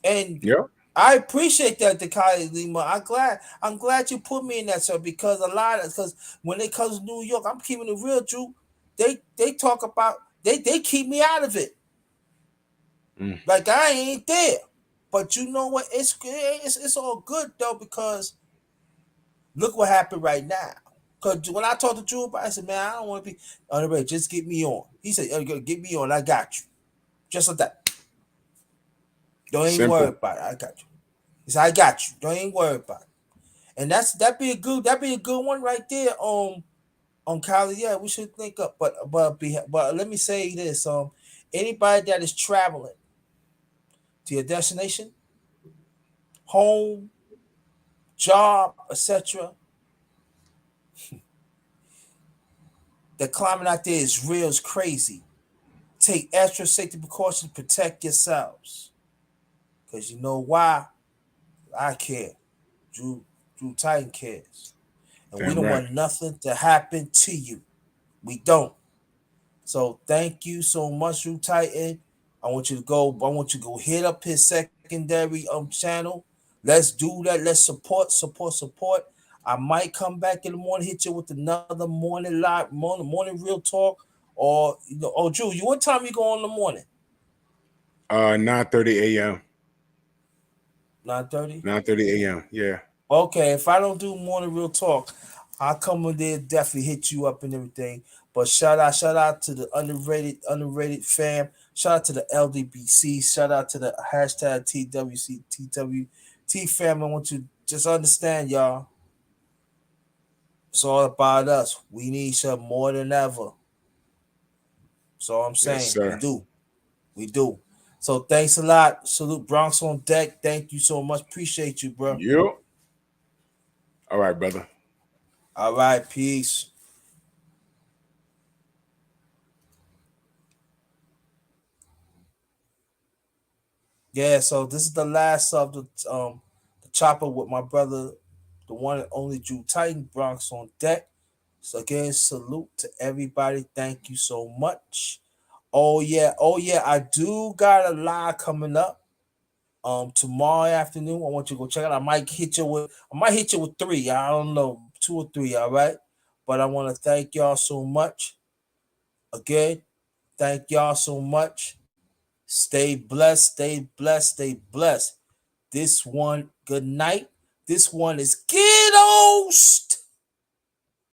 And Yeah. I appreciate that, Dekai Lima. I'm glad you put me in that, sir, because because when it comes to New York, I'm keeping it real, Drew. They talk about they keep me out of it. Like I ain't there. But you know what? It's all good though, because look what happened right now. Because when I talked to Drew about it, I said, man, I don't want to be on the radio. Just get me on. He said, get me on. I got you. Just like that. Don't even worry Simple. about it. I got you. He said, I got you. Don't even worry about it. And that'd be a good one right there on Kylie. Yeah, we should think up. But let me say this. Anybody that is traveling to your destination, home, job, etc., the climate out there is real, is crazy. Take extra safety precautions to protect yourselves. Because you know why? I care. Drew Titan cares. And we Damn don't right. want nothing to happen to you. We don't. So thank you so much, Drew Titan. I want you to go hit up his secondary channel. Let's do that. Let's support. I might come back in the morning, hit you with another morning real talk. Or Drew, what time you go on in the morning? 9:30 a.m. 9:30. 9:30 a.m. Yeah. Okay, if I don't do morning real talk, I'll come in there, definitely hit you up and everything. But shout out to the underrated fam. Shout out to the LDBC. Shout out to the hashtag TWT fam. I want you to just understand, y'all. It's all about us. We need each other more than ever. That's all I'm Yes, saying. We sir. do. We do. So thanks a lot. Salute Bronx on deck. Thank you so much. Appreciate you, bro. Yep. All right, brother. All right, peace. Yeah, so this is the last of the chopper with my brother, the one and only Drew Titan, Bronx on deck. So again, salute to everybody. Thank you so much. Oh yeah, I do got a live coming up. Tomorrow afternoon. I want you to go check it out. I might hit you with three. I don't know, two or three, all right? But I want to thank y'all so much. Again, thank y'all so much. Stay blessed, stay blessed, stay blessed. This one, good night. This one is Ghettoast.